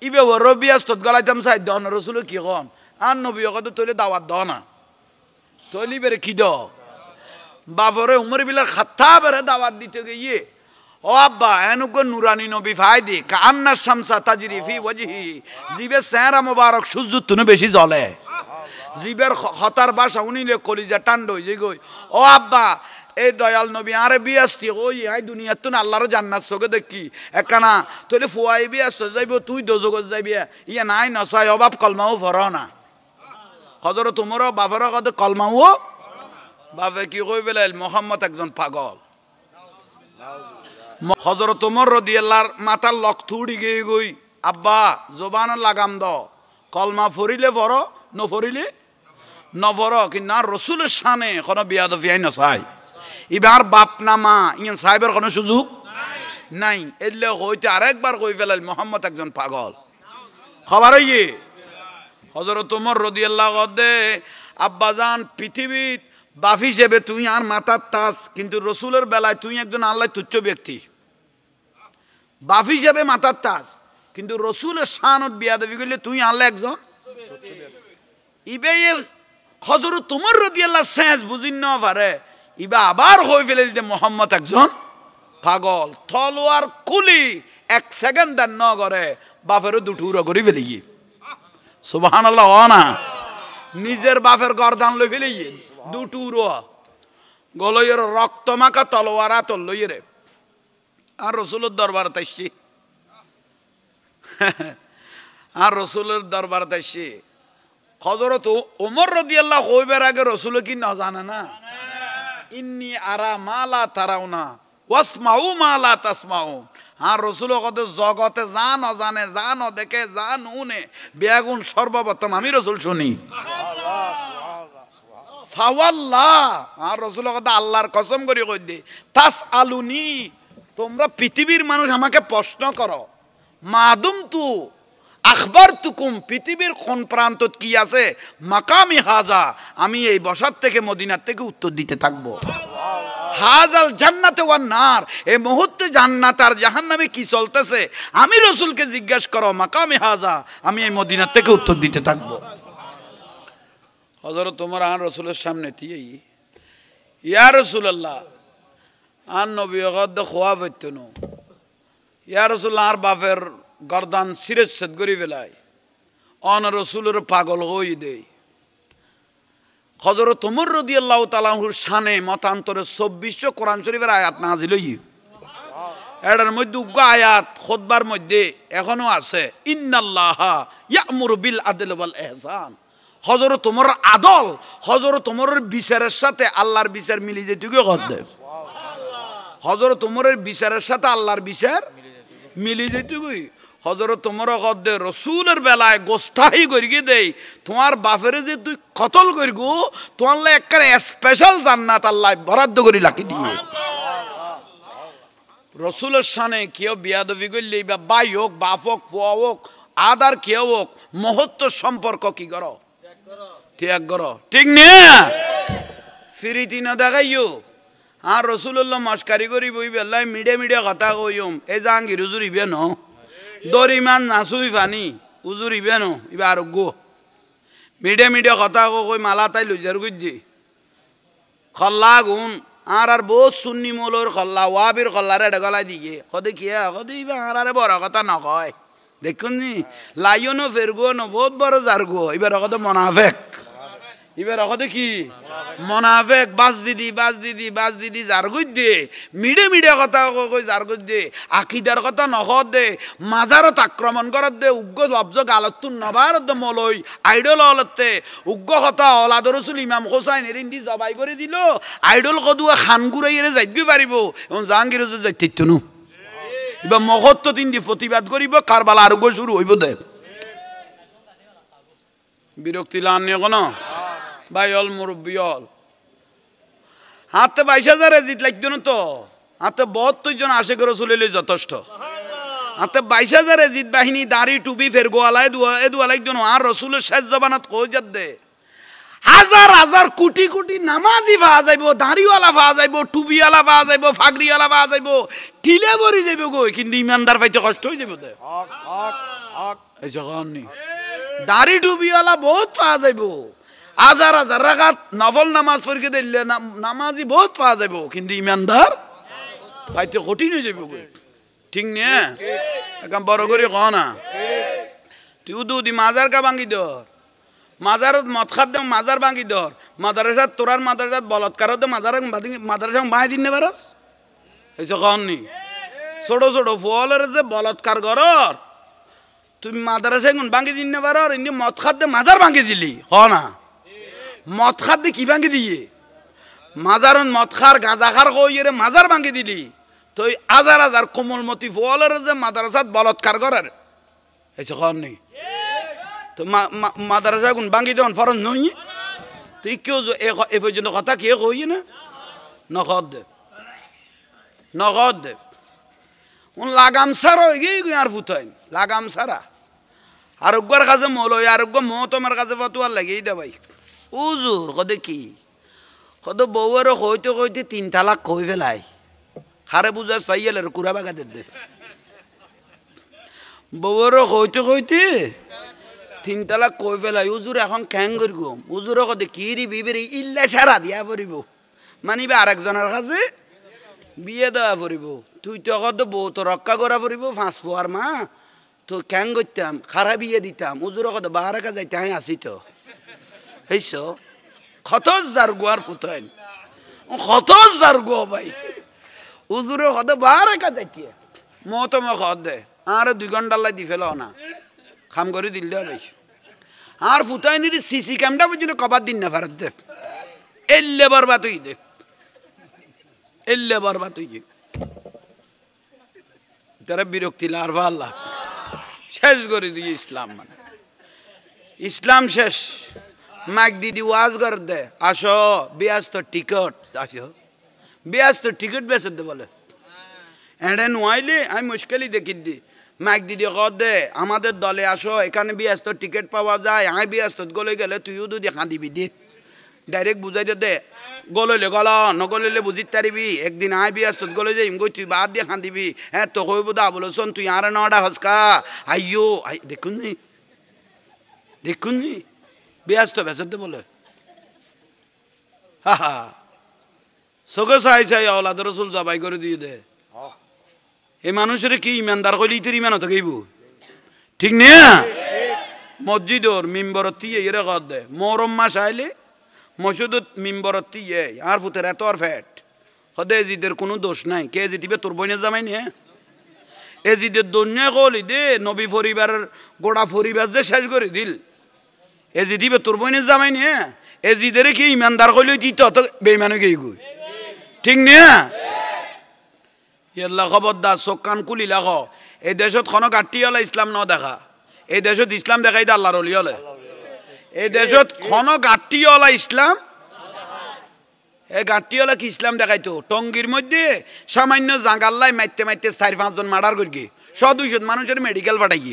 ইবে বড় 82 গলাইতাম চাই দন রাসূল কি কোন আর নবী গদে তইলে দাওয়াত দাও না তইলি বেরে কি দাও বাবরে উমর বিলার খাত্তাবের দাওয়াত দিতে গিয়ে ও আব্বা এনুকো নুরানি নবী ফায়দি কান্না শামসা তাজরি ফি ওয়াজহি জিবে চেহারা মোবারক সূর্য তুনে বেশি জ্বলে জিবের খতার বাসা উনিলে কলিজা টান্ড হই গই ও আব্বা এই দয়াল নবী আরে বিয়াস্তি ওই আই দুনিয়াত তুন আল্লাহর জান্নাত সগে দেখি একখানা তইলে ফুয়াই বিয়াস্ত যাইব তুই দোজগত যাইবি ইয়া নাই নসাই অভাব কলমাও ভর না হযরত ওমর বাফর কত কলমাও বাফে কি কই বেলাল মুহাম্মদ একজন পাগল হযরত ওমর রাদিয়াল্লাহর মাথার লক্ত উড়ি গই গই আব্বা জবান লাগাম দ কলমা ফরিলে ভর ন ফরিলে ন ভর কি না রাসূলের শানে কোন বিয়াদফি আই নসাই ইবার বাপ না মা ইন সাহেবের কোনো সুযোগ নাই এলে হইতে আরেকবার কই ফেলাল মুহাম্মদ একজন পাগল খবর হইয়ে হযরত ওমর রাদিয়াল্লাহু আনহু আব্বাজান পৃথিবীর বাপ হিসেবে তুই আর মাথার তাজ কিন্তু রসুলের বেলায় তুই একজন আল্লাহ তুচ্ছ ব্যক্তি বাপ হিসেবে মাথার তাজ কিন্তু রসুলের শানত বিয়াদবি করলে তুই আল্লাহ একজন ইবে হযরত ওমর রাদিয়াল্লাহু সেন্স বুঝিন না পারে ইবা আবার হই ফেলে যে মুহাম্মদ একজন পাগল তলোয়ার কুলি 1 সেকেন্ড দেন ন করে বাপেরও দুটুরা করে ফেলি সুবহানাল্লাহ না নিজের বাপের গর্দান লই ফেলি দুটুরো গলয়ের রক্ত মাখা তলোয়ার আতল লইরে আর রসুলের দরবার তাইছি আর রসুলের দরবার তাইছি হযরত ওমর রাদিয়াল্লাহু কইবার আগে রসুল কি না জানে না ইন্নী আরা মা লা তারাউনা ওয়াসমাউ মা লা তাসমাউন আর রসুল কত জগতে জান অজানে জান দেখে জান উনে বেগুন সর্বপ্রথম আমি রসুল শুনি ফাওয়াল্লাহ আর রাসূল কথা আল্লাহর কসম করে কই দে তাস আলুনি তোমরা পৃথিবীর মানুষ আমাকে প্রশ্ন করো মাদুম তু আখবারতুকুম পৃথিবীর কোন প্রান্তত কি আছে মাকামি হাজা আমি এই বসার থেকে মদিনার থেকে উত্তর দিতে থাকবো হাজাল জান্নাতে ওয়ান নার এই মুহূর্তে জান্নাত আর জাহান্নামে কি চলতেছে আমি রাসূলকে জিজ্ঞাসা করো মাকামি হাজা আমি এই মদিনার থেকে উত্তর দিতে থাকবো হযরত ওমর আর রাসূলের সামনে তিয়েই ইয়া রাসূলুল্লাহ আর নবী গদ খোয়া হইতনো ইয়া রাসূলুল্লাহ আর বাফের গর্দান সিরেজ সেদ করি ফেলায় অন রাসূলের পাগল হই দেই হযরত ওমর রাদিয়াল্লাহু তাআলা আনহুর শানে মতান্তরে 24 কোরআন শরীফের আয়াত নাযিল হই এটার মধ্যে উগ্র আয়াত খুতবার মধ্যে এখনো আছে ইন্নাল্লাহা ইয়া'মুরু বিল আদলি ওয়াল ইহসান হযরত ওমর আদল হযরত ওমরের বিচারের সাথে আল্লাহর বিচার মিলে যেতে কি করতে হযরত ওমরের বিচারের সাথে আল্লাহর বিচার মিলে যেতে কই হযরত ওমর কদ্দে রাসূলের বেলায় গোস্তাহি করিয়ে দেই তোমার বাপেরে যে তুই কতল করিগো তোমার লাই একটা স্পেশাল জান্নাত আল্লাহ বরাদ্দ করি লাকি দিয়ে রাসূলের শানে কেউ বিয়াদবি করলে বা ভাই হোক বাপ হোক ফুয়া হোক আদার কেউ হোক মুহূর্ত সম্পর্ক কি করো ত্যাগ করো ঠিক না ফিরিতি না দেখাইও আর রাসূলুল্লাহ মস্কারি করি বইবে আল্লাহ মিডে মিডে কথা কইম এই জাহাঙ্গীর হুজুর ইবে ন দরিমান নাচুই ফানি হুজুর ইবে ন ইবে আর গো মিডে মিডে কথা কই মালা তাই লইজার কই দি খল্লা গুণ আর বহুত সুন্নি মৌলর খল্লা ওয়াবির খল্লারে এটা গলাই দিয়ে কদে কি কদে ইবে আর বড় কথা নকয় দেখুন নি লাইনো ফেরগো ন বহুত বড় জারগো এবার কদে মোনাফেক এবার কদে কি মোনাফেক বাস দিদি জারগুই দে মিডে মিডে কথা কই জারগুই দে আকিদার কথা নখদ দে মাজারত আক্রমণ করত দে উগ্র লব্জ গালতুন নবারত দে মলই আইডল হলতে উগ্র কথা ওলাদ রাসূল ইমাম হোসাইন এরিন্দি জবাই করে দিল আইডল কদুয়া খান গুরাইরে যাইতে পারিব এবং জাহাঙ্গীর হুজুর যাইতে নু এবার মহত্ব তিনটি প্রতিবাদ করিব কারবালা আরোগ্য শুরু হইব দে বিরক্তি লান কোন ভাই অল মুরব্বী অল হাতে 22,000 এজিট লাগতো না তো হাতে 72 জন আশেক রাসূলের যথেষ্ট হাতে 22,000 এজিট বাহিনী দাড়ি টুপি ফের গোয়ালায় দুয়া লাগতো না আর রাসূলের শেষ জবানত কই যাত দে হাজার হাজার কোটি কোটি নামাজি পাওয়া যাইব দাড়িওয়ালা পাওয়া যাইব টুপিওয়ালা পাওয়া যাইব ফাগড়িওয়ালা পাওয়া যাইব টিলে ভরি যাইব গো কিন্তু ইমানদার পাইতে কষ্ট হয়ে যাইব দে হক হক হক এই জগন্নি দাড়ি টুপিওয়ালা বহুত পাওয়া যাইব হাজার হাজার রাকাত নফল নামাজ পড়কে দিলে নামাজি বহুত পাওয়া যাইব কিন্তু ইমানদার পাইতে কঠিন হয়ে যাইব গো ঠিক না একদম বড় করে কও না তুই উদুদি মাজার কা ভাঙ্গি দর মাজারত মদ খাত দে মাজার ভাঙ্গি দর মাদ্রাসাত তোরার মাদ্রাসাত বলৎকারত দে মাদ্রাসা বাঁধি দিন নেবারস এই কওনি ছোট ছোট ফুলের যে বলৎকার করর তুমি মাদ্রাসায় গুণ ভাঙ্গি দিন নেবার এমনি মদ খাত দে মাজার ভাঙ্গি দিলি হ না মদ খাত দে কি ভাঙ্গি দিয়ে মাজারন মদ খার গাঁজা খার কইরে মাজার ভাঙ্গি দিলি তো হাজার হাজার কোমলমতি ফুলের যে মাদ্রাসাত বলৎকার করার এই কওনি তো মাদ্রাসা গুণ ভাঙ্গি দেন ফরজ নই তুই কেউ এ পর্যন্ত কথা কে কই না নগদ দে লাগাম সারা হয়ে গিয়ে আর ফুটাইন লাগাম সারা আরোগ্যর কাছে মৌলই আরোগ্য তোমার কাছে ফতুয়ার লাগেই দে ভাই উজুর কদে কি কদ বউয়েরও কইতে কইতে 3 তালাক কই ফেলাই খারে বুঝা চাইয়ালের কুড়া বাগা দে বউয়েরও কইতে কইতে 3 তালাক কই ফেলাই উজুর এখন ক্যাং করব উজুরও কদে কি রি বিবেরি ইল্লা সারা দিয়া পড়িব মানিবে আরেকজনের কাছে বিয়ে দেওয়া পড়িব তুই তো কত বউ তো রক্ষা করা পড়িব 5 ফুয়ার মা তো ক্যাং করতাম খারা বিয়ে দিতাম উজুর কত বাহারাকা যাইতে আমি আসি তো এইস কত যার গোয়ার ফুটাইন কত যার গো ভাই উজুর কত বাহারাকা যাইতে মতো মো খত দে আর 2 ঘন্টা লাই দি ফেল না খাম করে দিল দে ভাই আর ফুটাইনি সিসি ক্যামটা পর্যন্ত কবার দিন না ফেরত দে এল্লে বরবাদ হই দে এল্লে বরবাদ হই যে তারা বিরক্তি লারবা আল্লাহ শেষ করে দিয়ে ইসলাম মানে ইসলাম শেষ মাইক দিদি ওয়াজ কর দে আসো বিয়াস্ত টিকট আসো বিয়াস্ত টিকট বেচে দে বলে এড়ে নুয়াইলে আমি মুশকিলই দেখি দি মাইক দিদি কর দে আমাদের দলে আসো এখানে বিয়াস্ত টিকিট পাওয়া যায় আমি বিয়াস্ত গলে গেলে তুইও দুদি খাঁদিবি দি ডাইরেক্ট বুঝাই দে গললে গল নগললে বুঝিত পারিবি একদিন আই বিয়াস্ত গলে যাই গই তুই বাদ দিয়ে খাঁদিবি হ্যাঁ তো কইব দা বলো শোন তুই আর নটা হসকা আইয়ো আই দেখুন নি বিয়াস্ত বেচতে বলে হা হা সগে চাই চাই আওলাদ রসুল জবাই করে দিয়ে দে এই মানুষের কি ইমানদার কইলি তোর ইমান হতে গইব ঠিক না মসজিদর মিম্বরতি এরে কর দে মহরম মাস আইলে মসজিদত মিম্বরতি আর ফুতের এত আর ফ্যাট হদে এজিদের কোনো দোষ নাই কে জিতিবে তোর বইনে জামাই নিয়ে এজিদের দন্যা কলি দে নবী পরিবারের গোড়া পরিবার যে শেষ করে দিল এজি দিবে তোর বইনে জামাই নিয়ে এজিদের কি ইমানদার কইলে দিত তো বেইমানে গই গই ঠিক না ইয়াল্লা খবরদার চোখ কান কুলি লাগ এই দেশত কোনো গাঁটিওয়ালা ইসলাম ন দেখা এই দেশত ইসলাম দেখাই দে আল্লাহর অলি হলে এই দেশত কোনো গাঁটিওয়ালা ইসলাম এই গাঁটিওয়ালা কি ইসলাম দেখাইতো টঙ্গির মধ্যে সামান্য জাঙ্গাল্লাই মাইতে মাইতে 4-5 জন মার্ডার করি 100-200 মানুষের মেডিকেল পাঠাই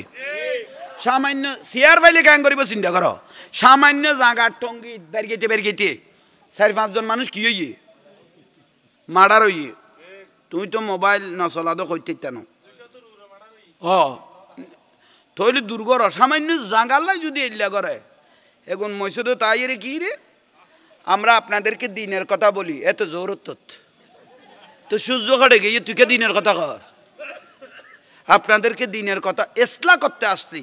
সামান্য চেয়ার পাইলে গান করিব চিন্তা করো সামান্য জাঙ্গার টঙ্গি বেরগেতে 4-5 জন মানুষ কি হইয়ে মার্ডার হইয়ে তুই তো মোবাইল নচলা তো কইতে তেন তৈলে দুর্গর সামান্য জাঙ্গাল্লাই যদি এলিয়া করে এখন মৈসুদ তাই রে কি রে আমরা আপনাদেরকে দিনের কথা বলি এত জোরত তো সূর্য কাটে গিয়ে তুই কে দিনের কথা কর আপনাদেরকে দিনের কথা এসলা করতে আসছি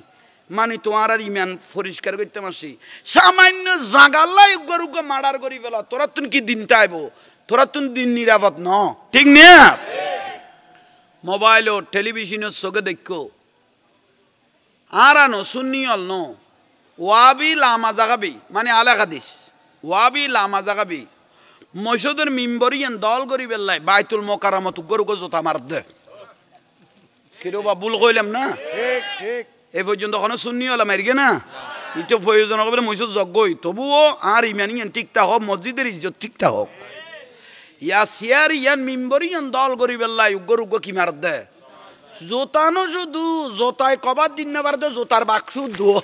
মানে তোমার আর ইমান পরিষ্কার করতে আসছি সামান্য জাগাল্লাই গরুক মার্ডার করি ফেলা তোরা তুমি কি দিন চাইব তোরা তুমি দিন নিরাপদ ন ঠিক না মোবাইল ও টেলিভিশনের চোখে দেখো আর আনো সুন্নি অল ন ওয়াবি লামা জাগাবি মানে আলাকা দিস ওয়াবি লামা জাগাবি মসজিদের মিম্বরিয়ান দল করি বেল্লাই বাইতুল মোকাররমত গরুকে জোতা মার দে কিরবা ভুল কইলাম না ঠিক ঠিক এই পর্যন্ত কোনো সুন্নি হলাম এরগে না ইতো প্রয়োজন হবে মসজিদ যজ্ঞই তবুও আর ইমানি ঠিকঠাক হোক মসজিদের ইজ্জত ঠিকঠাক হোক ইয়া সিয়ার ইয়ান মিম্বরিয়ান দল করি বেল্লাই গরুকে কি মার দে জোতানো শুধু জোতায় কবার দিন না পারে জোতার বাক্সু ধো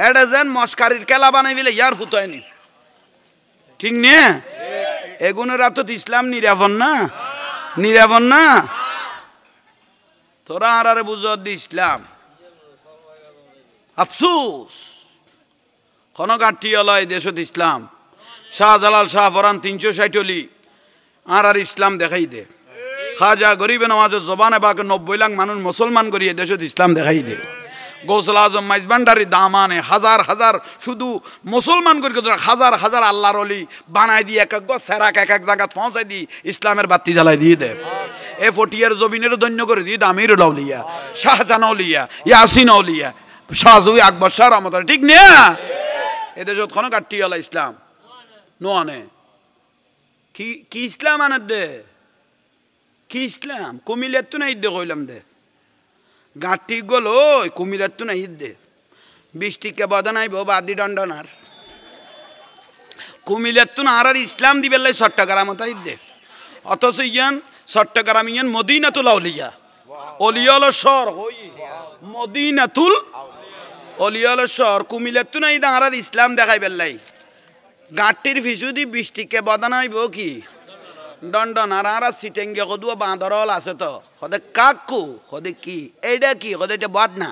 এটা যেন মস্কারির খেলা বানাই ফেলে ইয়ার ফুটায়নি ঠিক নে এগুনের তো ইসলাম নিরাপন না তোরা আর বুঝত দি ইসলাম আফসুস কোন গাঁটিওয়ালা দেশত ইসলাম শাহজালাল শাহ ফরান 360 অলি আর ইসলাম দেখাই দে খাজা গরিবে নওয়াজের জবানে বাকে 90 লাখ মানুষ মুসলমান করিয়ে দেশত ইসলাম দেখাই দে গৌসুল আজম মাইজবান্ডারি দামানে হাজার হাজার শুধু মুসলমান করে হাজার হাজার আল্লাহর অলি বানাই দিয়ে এক এক সেরাক এক এক জায়গা পৌঁছাই দি ইসলামের বাতি জ্বালাই দিয়ে দে এ ফটিয়ার জমিনের ধন্য করে দিয়ে আমির উলিয়া শাহজাহান উলিয়া ইয়াসিন উলিয়া শাহজুই আকবর শাহ রহমত ঠিক না এদের যতক্ষণ কাটিয়ালা ইসলাম নোয়ানে কি ইসলাম আনে দে কি ইসলাম কুমিল্লার তো নাই দে কইলাম দে গাঁটি গল কুমিল্লার তো নাই দে 20 টিকা বদন আইব বাদি দণ্ডনার কুমিল্লার তো আর ইসলাম দিবে লাই চট্টগ্রাম তাই দে অথচ ইয়ান চট্টগ্রাম ইয়ান মদিনাতুল আউলিয়া অলিয়াল শহর হই মদিনাতুল অলিয়াল শহর কুমিল্লার তো নাই আর ইসলাম দেখাই বেল্লাই গাঁটির ফিসুদি 20 টিকা বদন আইব কি দণ্ডন আর সিটেঙ্গে কদুয়া বাঁদরল আছে তো সদে কাকু সদে কি এইটা কি সদে এটা বদনা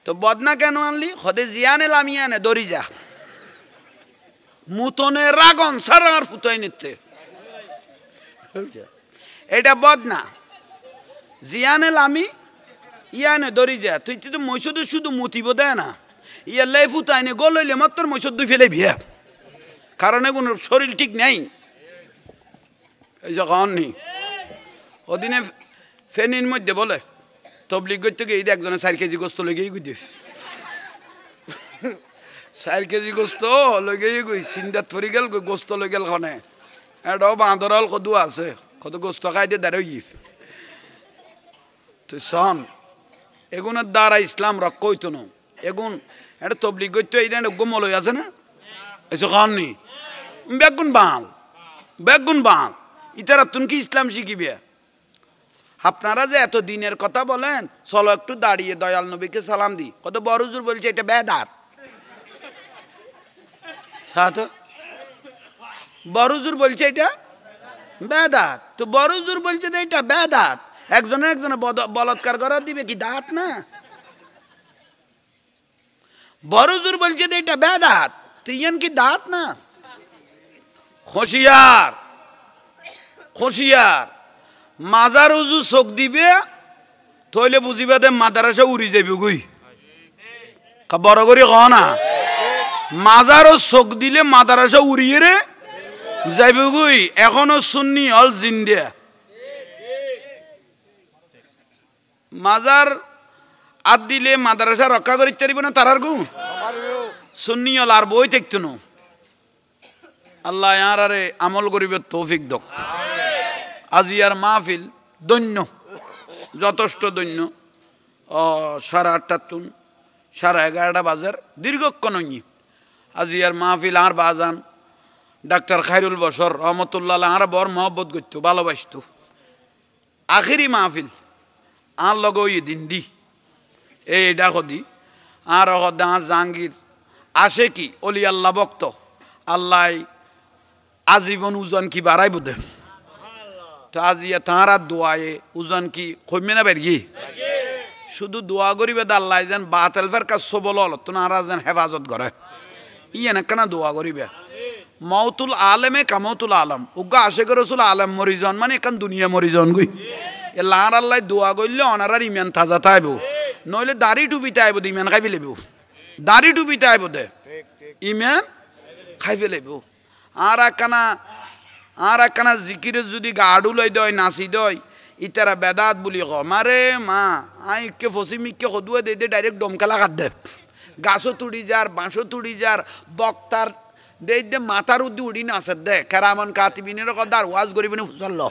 তো বদনা কেন আনলি সদে জিয়ানে লামিয়ানে দরি যা মুতনে রাগন সারার ফুটাই নিতে এটা বদনা জিয়ানে লামি ইয়ানে দরি যা তুই তো মৈশুদ শুধু মুতিব দেয় না ইয়া লাই ফুটাই নে গোল হইলে মাত্র মৈশুদ দুই ফেলে বিয়া কারণে কোনো শরীর ঠিক নেই এই যখন নি ওদিনে ফেনির মধ্যে বলে তবলিগ করতে গিয়ে একজনে 4 কেজি গোস্ত লেগেই গুই 4 কেজি গোস্ত লেগেই গুই চিন্তাত পড়ি গেল গোস্ত লই গেল খনে এটাও বাঁদরল কদু আছে কত গোস্ত খাই দিয়ে দাঁড়াই তো শোন এগুনের দ্বারা ইসলাম রক্ষা হইতো না এগুন এটা তবলিগ করতে এই দেন গোমল হয়ে আছে না এসে খাননি বেগুন বাল ইতারা তুন কি ইসলাম শিখিবে আপনারা যে এত দিনের কথা বলেন চলো একটু দাঁড়িয়ে দয়াল নবীকে সালাম দি কত বড় হুজুর বলছে এটা বেদাত সাথে বড় হুজুর বলছে এটা বেদাত তো বড় হুজুর বলছে যে এটা বেদাত একজনের বলৎকার করা দিবে কি দাঁত না বড় হুজুর বলছে যে এটা বেদাত তুই কি দাঁত না খসিয়ার মাজার উজু চোখ দিবে থইলে বুঝিবে দে মাদারাসা উড়ি যাবি গুই বড় করে ক না মাজারও চোখ দিলে মাদারাসা উড়িয়ে রে যাইবে গুই এখনো সুন্নি হল জিন্দিয়া মাজার আদ দিলে মাদারাসা রক্ষা করি চারিব না তারার গু সুন্নি হল আর বই থাকতো না আল্লাহ ইয়ারে আমল করিবে তৌফিক দক আজিয়ার মাহফিল দৈন্য যথেষ্ট দৈন্য 8:30 তুন 11:30 বাজার দীর্ঘক্ষণ আজিয়ার মাহফিল আর বাজান ডাক্তার খায়রুল বশর রহমতুল্লাহ আর বর মহব্বত করতো ভালোবাসত আখেরি মাহফিল আর লগ দিন্দি এই ডাকো দি আর জাহাঙ্গীর আসে কি অলি আল্লাহ বক্ত আল্লাহ আজীবন ওজন কি বাড়াইব দে তো আজিয়া তাঁরা দোয়ায়ে ওজন কি কমে না বেরিয়ে শুধু দোয়া করিবে আল্লাহ যেন বাতেল ফের কাজ সবল হল তোনারা যেন হেফাজত করে ইয়ে না কেনা দোয়া করিবে মৌতুল আলেমে কামতুল আলম উগা আশেখ রসুল আলম মরিজন মানে এখান দুনিয়া মরিজন গুই এ লার আল্লাহ দোয়া করলে অনারার ইমান তাজা তাইব নইলে দাড়ি টুপিতে আইব দে ইমান খাই ফেলেব দাড়ি টুপিতে আইব দে ইমান খাই ফেলেব আর একখানা জিকিরে যদি গাড়ু লই দয় নাচি দয় ইতারা বেদাত বলি ক মারে মা I K ফসিমিককে সদুয়ে they they direct ডমকালা কাট দে গাছও তুড়ি যার বাঁশও তুড়ি যার বক্তার দে দে মাথার উদ্দি উড়ি নাচে দে কেরামন কাতিবিনের কদার ওয়াজ গরিবিনে ফুসল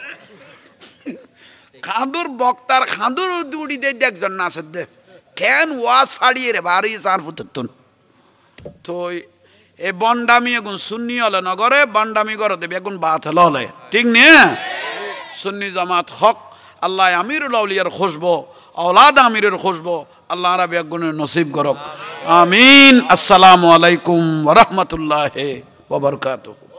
খাঁদুর বক্তার খাঁদুর উদ্দি উড়ি দে দে একজন নাচে দে কেন ওয়াজ ফাড়িয়ে রে বাড়ি চার ফুতুন তো এ বন্ডামি এখন সুন্নি হলে নগরে বন্ডামি করে দেবে এখন বাত হলে ঠিক নিয়ে সুন্নি জামাত হক আল্লাহ আমিরুল আউলিয়ার খুশবো औलाद आमिरेर खुशबो अल्लाह रब्बी अगुन नसीब करक आमीन। अस्सलामु अलैकुम व रहमतुल्लाहि व बरकातुहू।